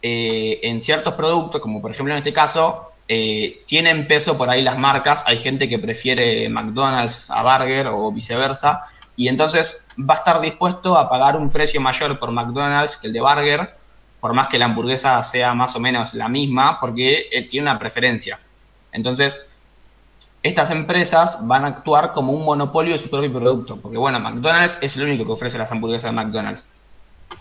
en ciertos productos, como por ejemplo en este caso, tienen peso por ahí las marcas, hay gente que prefiere McDonald's a Burger o viceversa, y entonces va a estar dispuesto a pagar un precio mayor por McDonald's que el de Burger, por más que la hamburguesa sea más o menos la misma, porque tiene una preferencia. Entonces, estas empresas van a actuar como un monopolio de su propio producto, porque bueno, McDonald's es el único que ofrece las hamburguesas de McDonald's,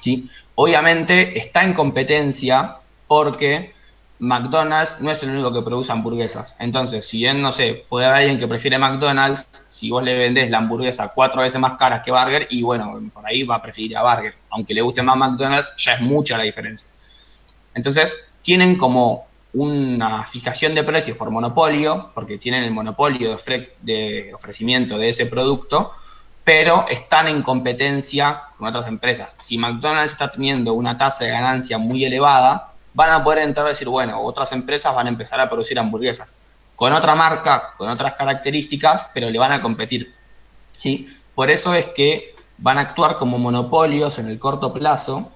¿sí? Obviamente está en competencia porque McDonald's no es el único que produce hamburguesas. Entonces, si bien, no sé, puede haber alguien que prefiere McDonald's, si vos le vendés la hamburguesa 4 veces más cara que Burger, y bueno, por ahí va a preferir a Burger. Aunque le guste más McDonald's, ya es mucha la diferencia. Entonces, tienen como una fijación de precios por monopolio, porque tienen el monopolio de ofrecimiento de ese producto, pero están en competencia con otras empresas. Si McDonald's está teniendo una tasa de ganancia muy elevada, van a poder entrar a decir, bueno, otras empresas van a empezar a producir hamburguesas con otra marca, con otras características, pero le van a competir, ¿sí? Por eso es que van a actuar como monopolios en el corto plazo,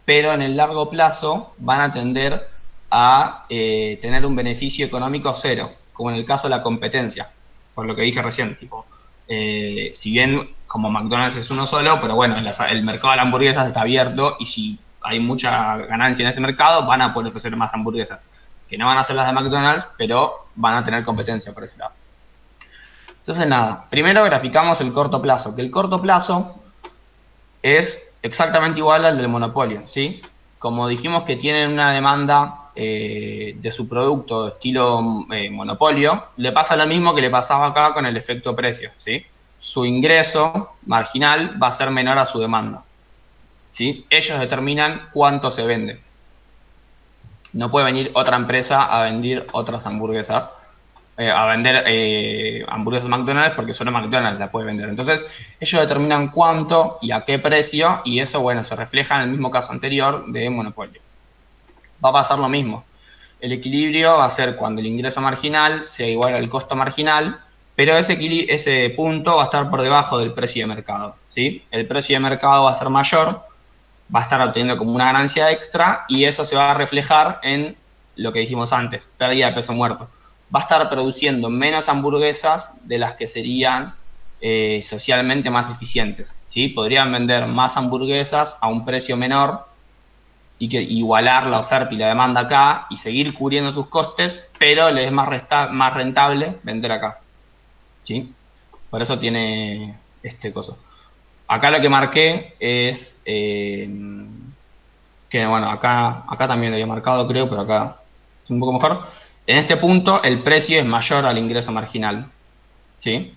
pero en el largo plazo van a tender a tener un beneficio económico cero, como en el caso de la competencia, por lo que dije recién, tipo, si bien como McDonald's es uno solo, pero bueno, el mercado de las hamburguesas está abierto y si hay mucha ganancia en ese mercado, van a poder ofrecer más hamburguesas, que no van a ser las de McDonald's, pero van a tener competencia por ese lado. Entonces nada, primero graficamos el corto plazo, que el corto plazo es exactamente igual al del monopolio, ¿sí? Como dijimos que tienen una demanda de su producto de estilo monopolio, le pasa lo mismo que le pasaba acá con el efecto precio, ¿sí? Su ingreso marginal va a ser menor a su demanda, ¿sí? Ellos determinan cuánto se vende. No puede venir otra empresa a vender otras hamburguesas, hamburguesas McDonald's, porque solo McDonald's la puede vender. Entonces, ellos determinan cuánto y a qué precio, y eso, bueno, se refleja en el mismo caso anterior de monopolio. Va a pasar lo mismo. El equilibrio va a ser cuando el ingreso marginal sea igual al costo marginal, pero ese punto va a estar por debajo del precio de mercado, ¿sí? El precio de mercado va a ser mayor, va a estar obteniendo como una ganancia extra, y eso se va a reflejar en lo que dijimos antes, pérdida de peso muerto. Va a estar produciendo menos hamburguesas de las que serían socialmente más eficientes, ¿sí? Podrían vender más hamburguesas a un precio menor y que igualar la oferta y la demanda acá y seguir cubriendo sus costes, pero les es más rentable vender acá, ¿sí? Por eso tiene este coso. Acá lo que marqué es que, bueno, acá también lo había marcado, creo, pero acá es un poco mejor. En este punto el precio es mayor al ingreso marginal, ¿sí?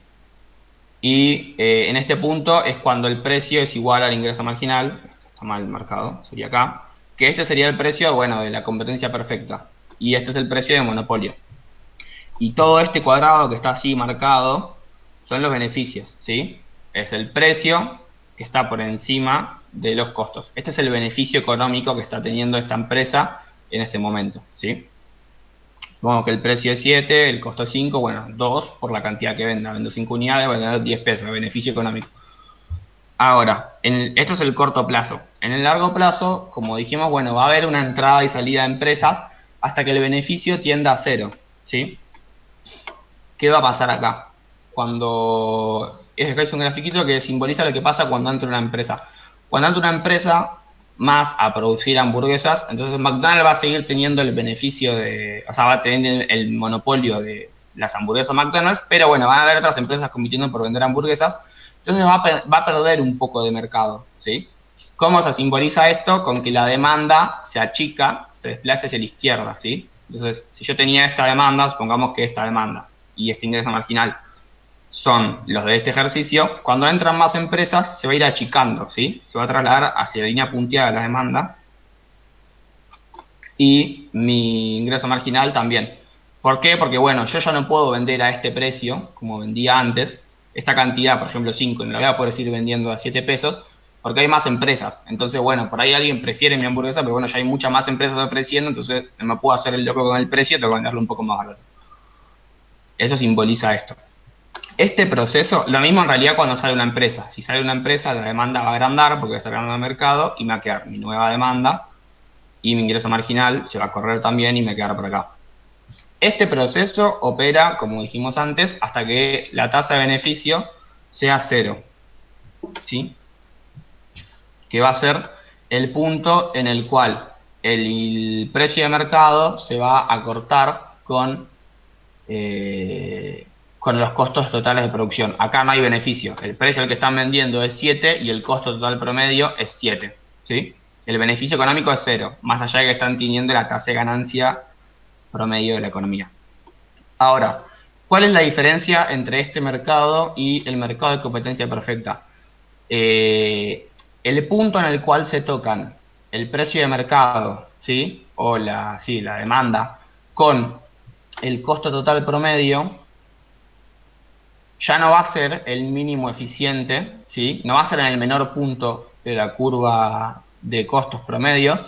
Y en este punto es cuando el precio es igual al ingreso marginal, está mal marcado, sería acá, que este sería el precio, bueno, de la competencia perfecta, y este es el precio de monopolio. Y todo este cuadrado que está así marcado son los beneficios, ¿sí? Es el precio que está por encima de los costos. Este es el beneficio económico que está teniendo esta empresa en este momento, ¿sí? Vamos que el precio es 7, el costo es 5, bueno, 2 por la cantidad que venda. Vendo 5 unidades, voy a ganar 10 pesos, beneficio económico. Ahora, esto es el corto plazo. En el largo plazo, como dijimos, bueno, va a haber una entrada y salida de empresas hasta que el beneficio tienda a cero, ¿sí? ¿Qué va a pasar acá? Acá es un grafiquito que simboliza lo que pasa cuando entra una empresa. Cuando entra una empresa más a producir hamburguesas, entonces McDonald's va a seguir teniendo el beneficio va a tener el monopolio de las hamburguesas McDonald's, pero bueno, van a haber otras empresas compitiendo por vender hamburguesas, entonces va a perder un poco de mercado, ¿sí? ¿Cómo se simboliza esto? Con que la demanda se achica, se desplaza hacia la izquierda, ¿sí? Entonces, si yo tenía esta demanda, supongamos que esta demanda y este ingreso marginal son los de este ejercicio, cuando entran más empresas se va a ir achicando, ¿sí? Se va a trasladar hacia la línea punteada de la demanda y mi ingreso marginal también. ¿Por qué? Porque, bueno, yo ya no puedo vender a este precio, como vendía antes, esta cantidad, por ejemplo 5, no la voy a poder seguir vendiendo a 7 pesos, porque hay más empresas. Entonces, bueno, por ahí alguien prefiere mi hamburguesa, pero bueno, ya hay muchas más empresas ofreciendo, entonces no me puedo hacer el loco con el precio, tengo que venderlo un poco más barato. Eso simboliza esto. Este proceso, lo mismo en realidad cuando sale una empresa. Si sale una empresa, la demanda va a agrandar porque va a estar ganando el mercado y me va a quedar mi nueva demanda y mi ingreso marginal se va a correr también y me quedará por acá. Este proceso opera, como dijimos antes, hasta que la tasa de beneficio sea 0, ¿sí? Que va a ser el punto en el cual el precio de mercado se va a cortar con los costos totales de producción. Acá no hay beneficio. El precio al que están vendiendo es 7 y el costo total promedio es 7, ¿sí? El beneficio económico es 0, más allá de que están teniendo la tasa de ganancia promedio de la economía. Ahora, ¿cuál es la diferencia entre este mercado y el mercado de competencia perfecta? El punto en el cual se tocan el precio de mercado, ¿sí? O la demanda con el costo total promedio, ya no va a ser el mínimo eficiente, ¿sí? No va a ser en el menor punto de la curva de costos promedio,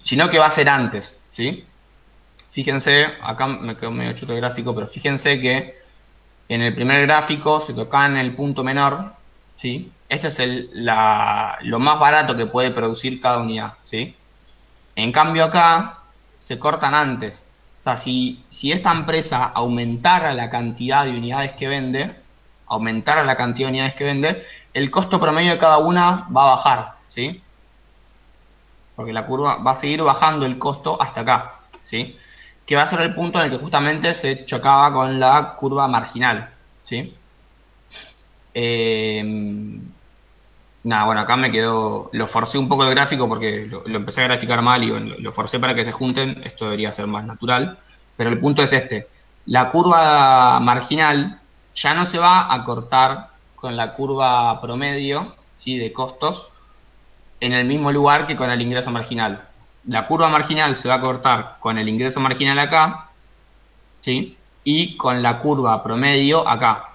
sino que va a ser antes, ¿sí? Fíjense, acá me quedó medio chuto el gráfico, pero fíjense que en el primer gráfico se tocaba en el punto menor, ¿sí? Este es lo más barato que puede producir cada unidad, ¿sí? En cambio acá se cortan antes. O sea, si esta empresa aumentara la cantidad de unidades que vende, el costo promedio de cada una va a bajar, ¿sí? Porque la curva va a seguir bajando el costo hasta acá, ¿sí? Que va a ser el punto en el que justamente se chocaba con la curva marginal, ¿sí? Nada, bueno, acá me quedó, lo forcé un poco el gráfico porque lo empecé a graficar mal y bueno, lo forcé para que se junten, esto debería ser más natural, pero el punto es este, la curva marginal ya no se va a cortar con la curva promedio, ¿sí? De costos en el mismo lugar que con el ingreso marginal. La curva marginal se va a cortar con el ingreso marginal acá, ¿sí? Y con la curva promedio acá.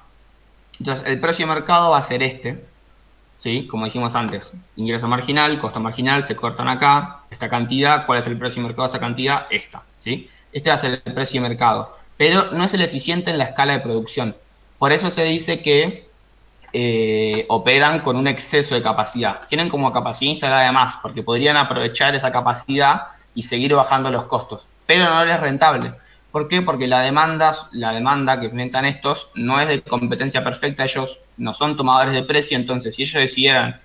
Entonces, el precio de mercado va a ser este, ¿sí? Como dijimos antes, ingreso marginal, costo marginal, se cortan acá, esta cantidad, ¿cuál es el precio de mercado de esta cantidad? Esta, ¿sí? Este va a ser el precio de mercado, pero no es el eficiente en la escala de producción. Por eso se dice que operan con un exceso de capacidad. Tienen como capacidad instalada de más, porque podrían aprovechar esa capacidad y seguir bajando los costos, pero no les es rentable. ¿Por qué? Porque la demanda que enfrentan estos no es de competencia perfecta, ellos no son tomadores de precio, entonces si ellos decidieran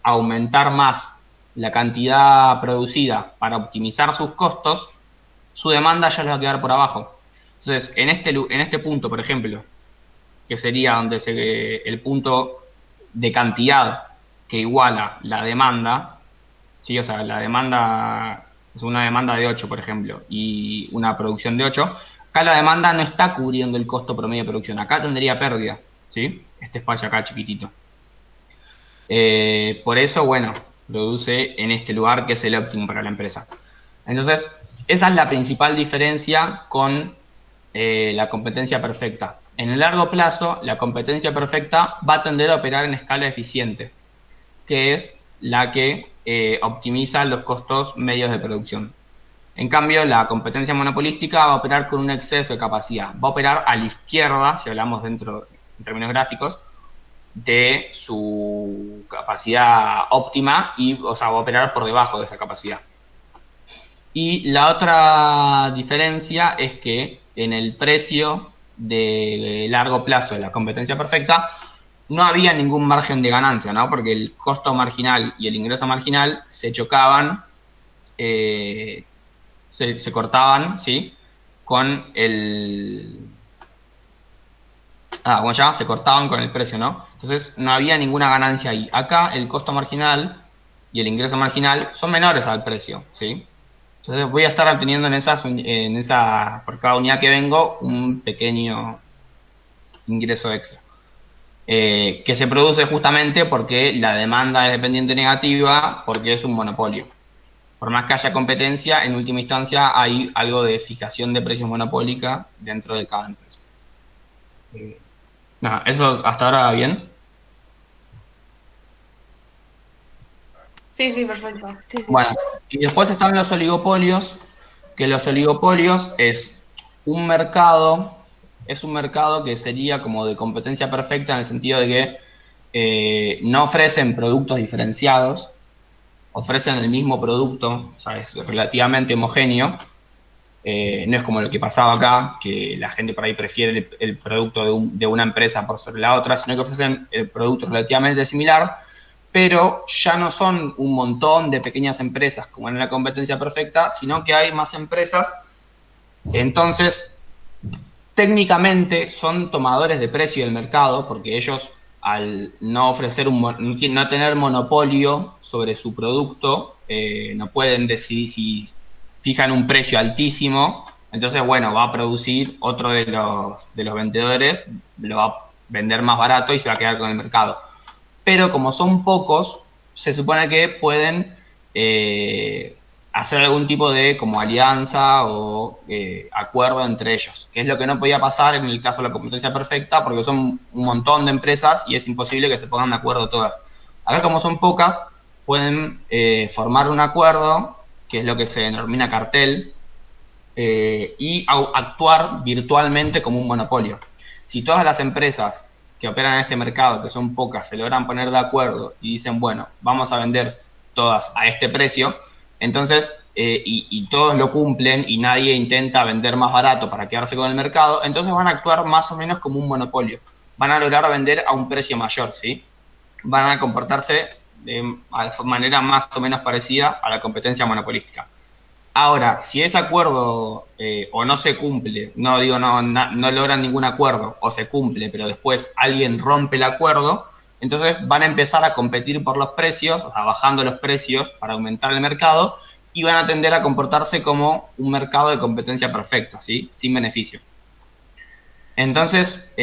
aumentar más la cantidad producida para optimizar sus costos, su demanda ya les va a quedar por abajo. Entonces, en este punto, por ejemplo, que sería el punto de cantidad que iguala la demanda, ¿sí? O sea, la demanda es una demanda de 8, por ejemplo, y una producción de 8, acá la demanda no está cubriendo el costo promedio de producción, acá tendría pérdida, ¿sí? Este espacio acá chiquitito. Por eso, bueno, produce en este lugar que es el óptimo para la empresa. Entonces, esa es la principal diferencia con la competencia perfecta. En el largo plazo, la competencia perfecta va a tender a operar en escala eficiente, que es la que optimiza los costos medios de producción. En cambio, la competencia monopolística va a operar con un exceso de capacidad. Va a operar a la izquierda, si hablamos en términos gráficos, de su capacidad óptima y, o sea, va a operar por debajo de esa capacidad. Y la otra diferencia es que en el precio de largo plazo de la competencia perfecta no había ningún margen de ganancia, ¿no? Porque el costo marginal y el ingreso marginal se chocaban, se cortaban, ¿sí? Con el... bueno, ya se cortaban con el precio, ¿no? Entonces no había ninguna ganancia ahí. Acá el costo marginal y el ingreso marginal son menores al precio, ¿sí? Entonces voy a estar obteniendo por cada unidad que vengo, un pequeño ingreso extra. Que se produce justamente porque la demanda es dependiente negativa, porque es un monopolio. Por más que haya competencia, en última instancia hay algo de fijación de precios monopólica dentro de cada empresa. Nada, eso hasta ahora bien. Sí, sí, perfecto. Sí, sí. Bueno, y después están los oligopolios, que los oligopolios es un mercado que sería como de competencia perfecta en el sentido de que no ofrecen productos diferenciados, ofrecen el mismo producto, o sea, es relativamente homogéneo. No es como lo que pasaba acá, que la gente por ahí prefiere el producto de una empresa por sobre la otra, sino que ofrecen el producto relativamente similar, pero ya no son un montón de pequeñas empresas como en la competencia perfecta, sino que hay más empresas. Entonces, técnicamente son tomadores de precio del mercado, porque ellos, al no ofrecer no tener monopolio sobre su producto, no pueden decidir si fijan un precio altísimo. Entonces, bueno, va a producir otro de los vendedores, lo va a vender más barato y se va a quedar con el mercado. Pero como son pocos, se supone que pueden hacer algún tipo de como alianza o acuerdo entre ellos, que es lo que no podía pasar en el caso de la competencia perfecta, porque son un montón de empresas y es imposible que se pongan de acuerdo todas. Acá, como son pocas, pueden formar un acuerdo, que es lo que se denomina cartel, y actuar virtualmente como un monopolio. Si todas las empresas que operan en este mercado, que son pocas, se logran poner de acuerdo y dicen, bueno, vamos a vender todas a este precio, entonces, y todos lo cumplen y nadie intenta vender más barato para quedarse con el mercado, entonces van a actuar más o menos como un monopolio. Van a lograr vender a un precio mayor, ¿sí? Van a comportarse de manera más o menos parecida a la competencia monopolística. Ahora, si ese acuerdo o no se cumple, no logran ningún acuerdo, o se cumple, pero después alguien rompe el acuerdo, entonces van a empezar a competir por los precios, o sea, bajando los precios para aumentar el mercado, y van a tender a comportarse como un mercado de competencia perfecta, ¿sí? Sin beneficio. Entonces,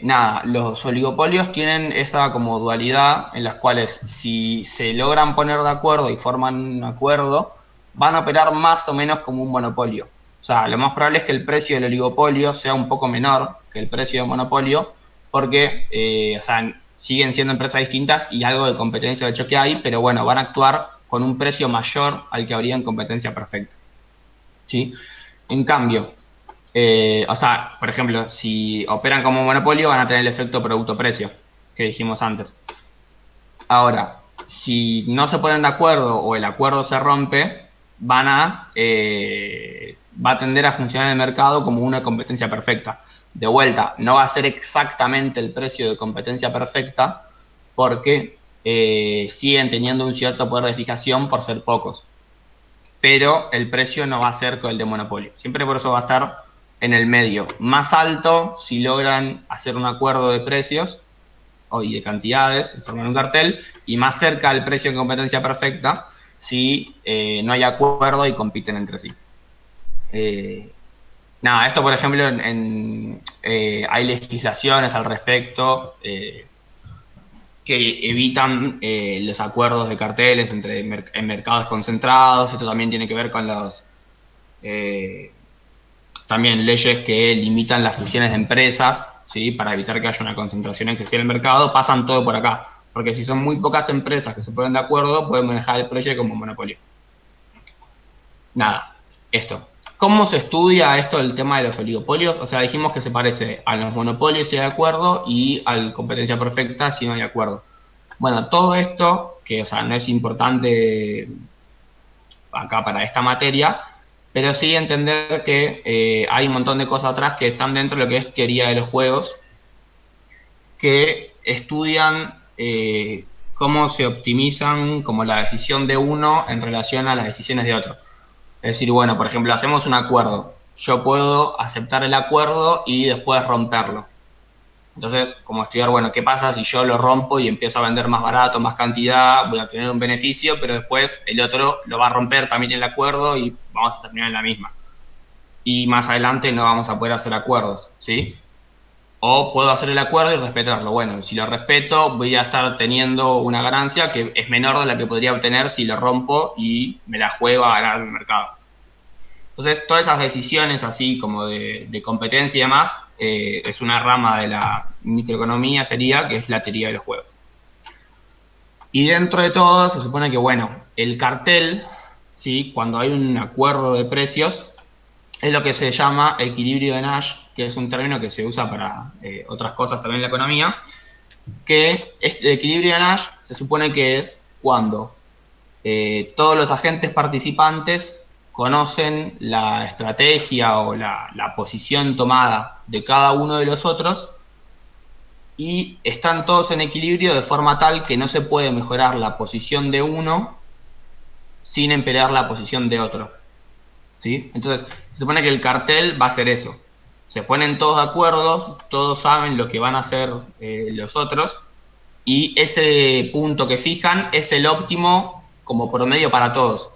nada, los oligopolios tienen esa como dualidad en las cuales si se logran poner de acuerdo y forman un acuerdo, van a operar más o menos como un monopolio. O sea, lo más probable es que el precio del oligopolio sea un poco menor que el precio del monopolio, porque, o sea, siguen siendo empresas distintas y algo de competencia de hecho que hay, pero bueno, van a actuar con un precio mayor al que habría en competencia perfecta, ¿sí? En cambio, o sea, por ejemplo, si operan como monopolio van a tener el efecto producto-precio que dijimos antes. Ahora, si no se ponen de acuerdo o el acuerdo se rompe, va a tender a funcionar el mercado como una competencia perfecta. De vuelta, no va a ser exactamente el precio de competencia perfecta porque siguen teniendo un cierto poder de fijación por ser pocos. Pero el precio no va a ser con el de monopolio. Siempre por eso va a estar en el medio. Más alto si logran hacer un acuerdo de precios y de cantidades, formar un cartel, y más cerca al precio en competencia perfecta si no hay acuerdo y compiten entre sí. Nada, esto por ejemplo hay legislaciones al respecto que evitan los acuerdos de carteles en mercados concentrados. Esto también tiene que ver con los también leyes que limitan las fusiones de empresas, ¿sí? Para evitar que haya una concentración excesiva en el mercado. Pasan todo por acá, porque si son muy pocas empresas que se ponen de acuerdo, pueden manejar el precio como monopolio. Nada, esto. ¿Cómo se estudia esto del tema de los oligopolios? O sea, dijimos que se parece a los monopolios si hay acuerdo y a la competencia perfecta si no hay acuerdo. Bueno, todo esto, que o sea, no es importante acá para esta materia, pero sí entender que hay un montón de cosas atrás que están dentro de lo que es teoría de los juegos, que estudian cómo se optimizan como la decisión de uno en relación a las decisiones de otro. Es decir, bueno, por ejemplo, hacemos un acuerdo. Yo puedo aceptar el acuerdo y después romperlo. Entonces, como estudiar, bueno, ¿qué pasa si yo lo rompo y empiezo a vender más barato, más cantidad? Voy a obtener un beneficio, pero después el otro lo va a romper también el acuerdo y vamos a terminar en la misma. Y más adelante no vamos a poder hacer acuerdos, ¿sí? O puedo hacer el acuerdo y respetarlo. Bueno, si lo respeto, voy a estar teniendo una ganancia que es menor de la que podría obtener si lo rompo y me la juego a ganar el mercado. Entonces, todas esas decisiones así como de competencia y demás, es una rama de la microeconomía, que es la teoría de los juegos. Y dentro de todo se supone que, bueno, el cartel, ¿sí? Cuando hay un acuerdo de precios, es lo que se llama equilibrio de Nash, que es un término que se usa para otras cosas también en la economía, que este equilibrio de Nash se supone que es cuando todos los agentes participantes conocen la estrategia o la posición tomada de cada uno de los otros y están todos en equilibrio de forma tal que no se puede mejorar la posición de uno sin empeorar la posición de otro. ¿Sí? Entonces, se supone que el cartel va a hacer eso. Se ponen todos de acuerdo, todos saben lo que van a hacer los otros, y ese punto que fijan es el óptimo como promedio para todos.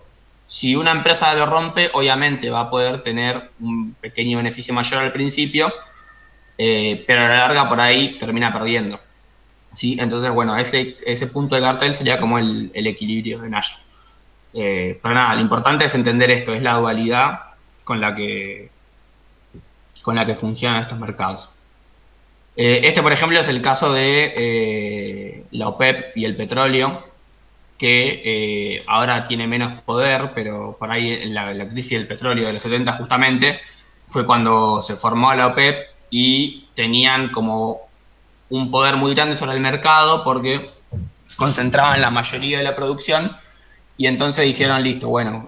Si una empresa lo rompe, obviamente va a poder tener un pequeño beneficio mayor al principio, pero a la larga por ahí termina perdiendo. ¿Sí? Entonces, bueno, ese punto de cartel sería como el equilibrio de Nash. Pero nada, lo importante es entender esto, es la dualidad con la que funcionan estos mercados. Este, por ejemplo, es el caso de la OPEP y el petróleo, que ahora tiene menos poder, pero por ahí en la crisis del petróleo de los 70 justamente fue cuando se formó la OPEP y tenían como un poder muy grande sobre el mercado porque concentraban la mayoría de la producción. Y entonces dijeron, listo, bueno,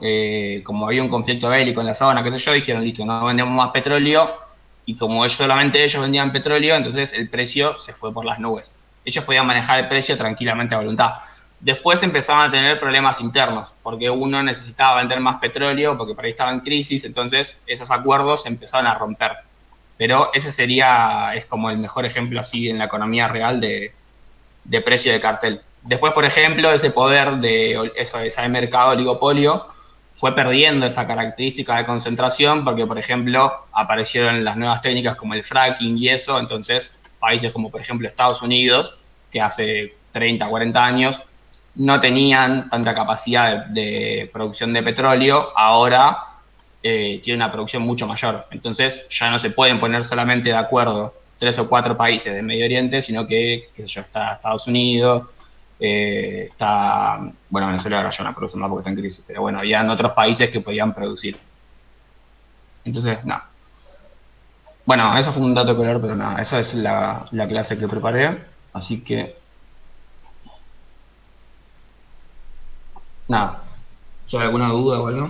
como había un conflicto bélico en la zona, qué sé yo, dijeron, listo, no vendemos más petróleo. Y como solamente ellos vendían petróleo, entonces el precio se fue por las nubes. Ellos podían manejar el precio tranquilamente a voluntad. Después empezaron a tener problemas internos, porque uno necesitaba vender más petróleo, porque por ahí estaba en crisis, entonces esos acuerdos se empezaron a romper. Pero ese es como el mejor ejemplo así en la economía real de precio de cartel. Después, por ejemplo, ese poder de ese mercado oligopolio fue perdiendo esa característica de concentración porque, por ejemplo, aparecieron las nuevas técnicas como el fracking y eso, entonces países como, por ejemplo, Estados Unidos, que hace 30, 40 años no tenían tanta capacidad de producción de petróleo, ahora tienen una producción mucho mayor. Entonces ya no se pueden poner solamente de acuerdo 3 o 4 países de Medio Oriente, sino que qué sé yo, está Estados Unidos, está, bueno, Venezuela ahora ya no produce más porque está en crisis, pero bueno, habían otros países que podían producir. Entonces, nada. Bueno, eso fue un dato de color, pero nada, esa es la clase que preparé, así que nada. ¿Hay alguna duda o algo?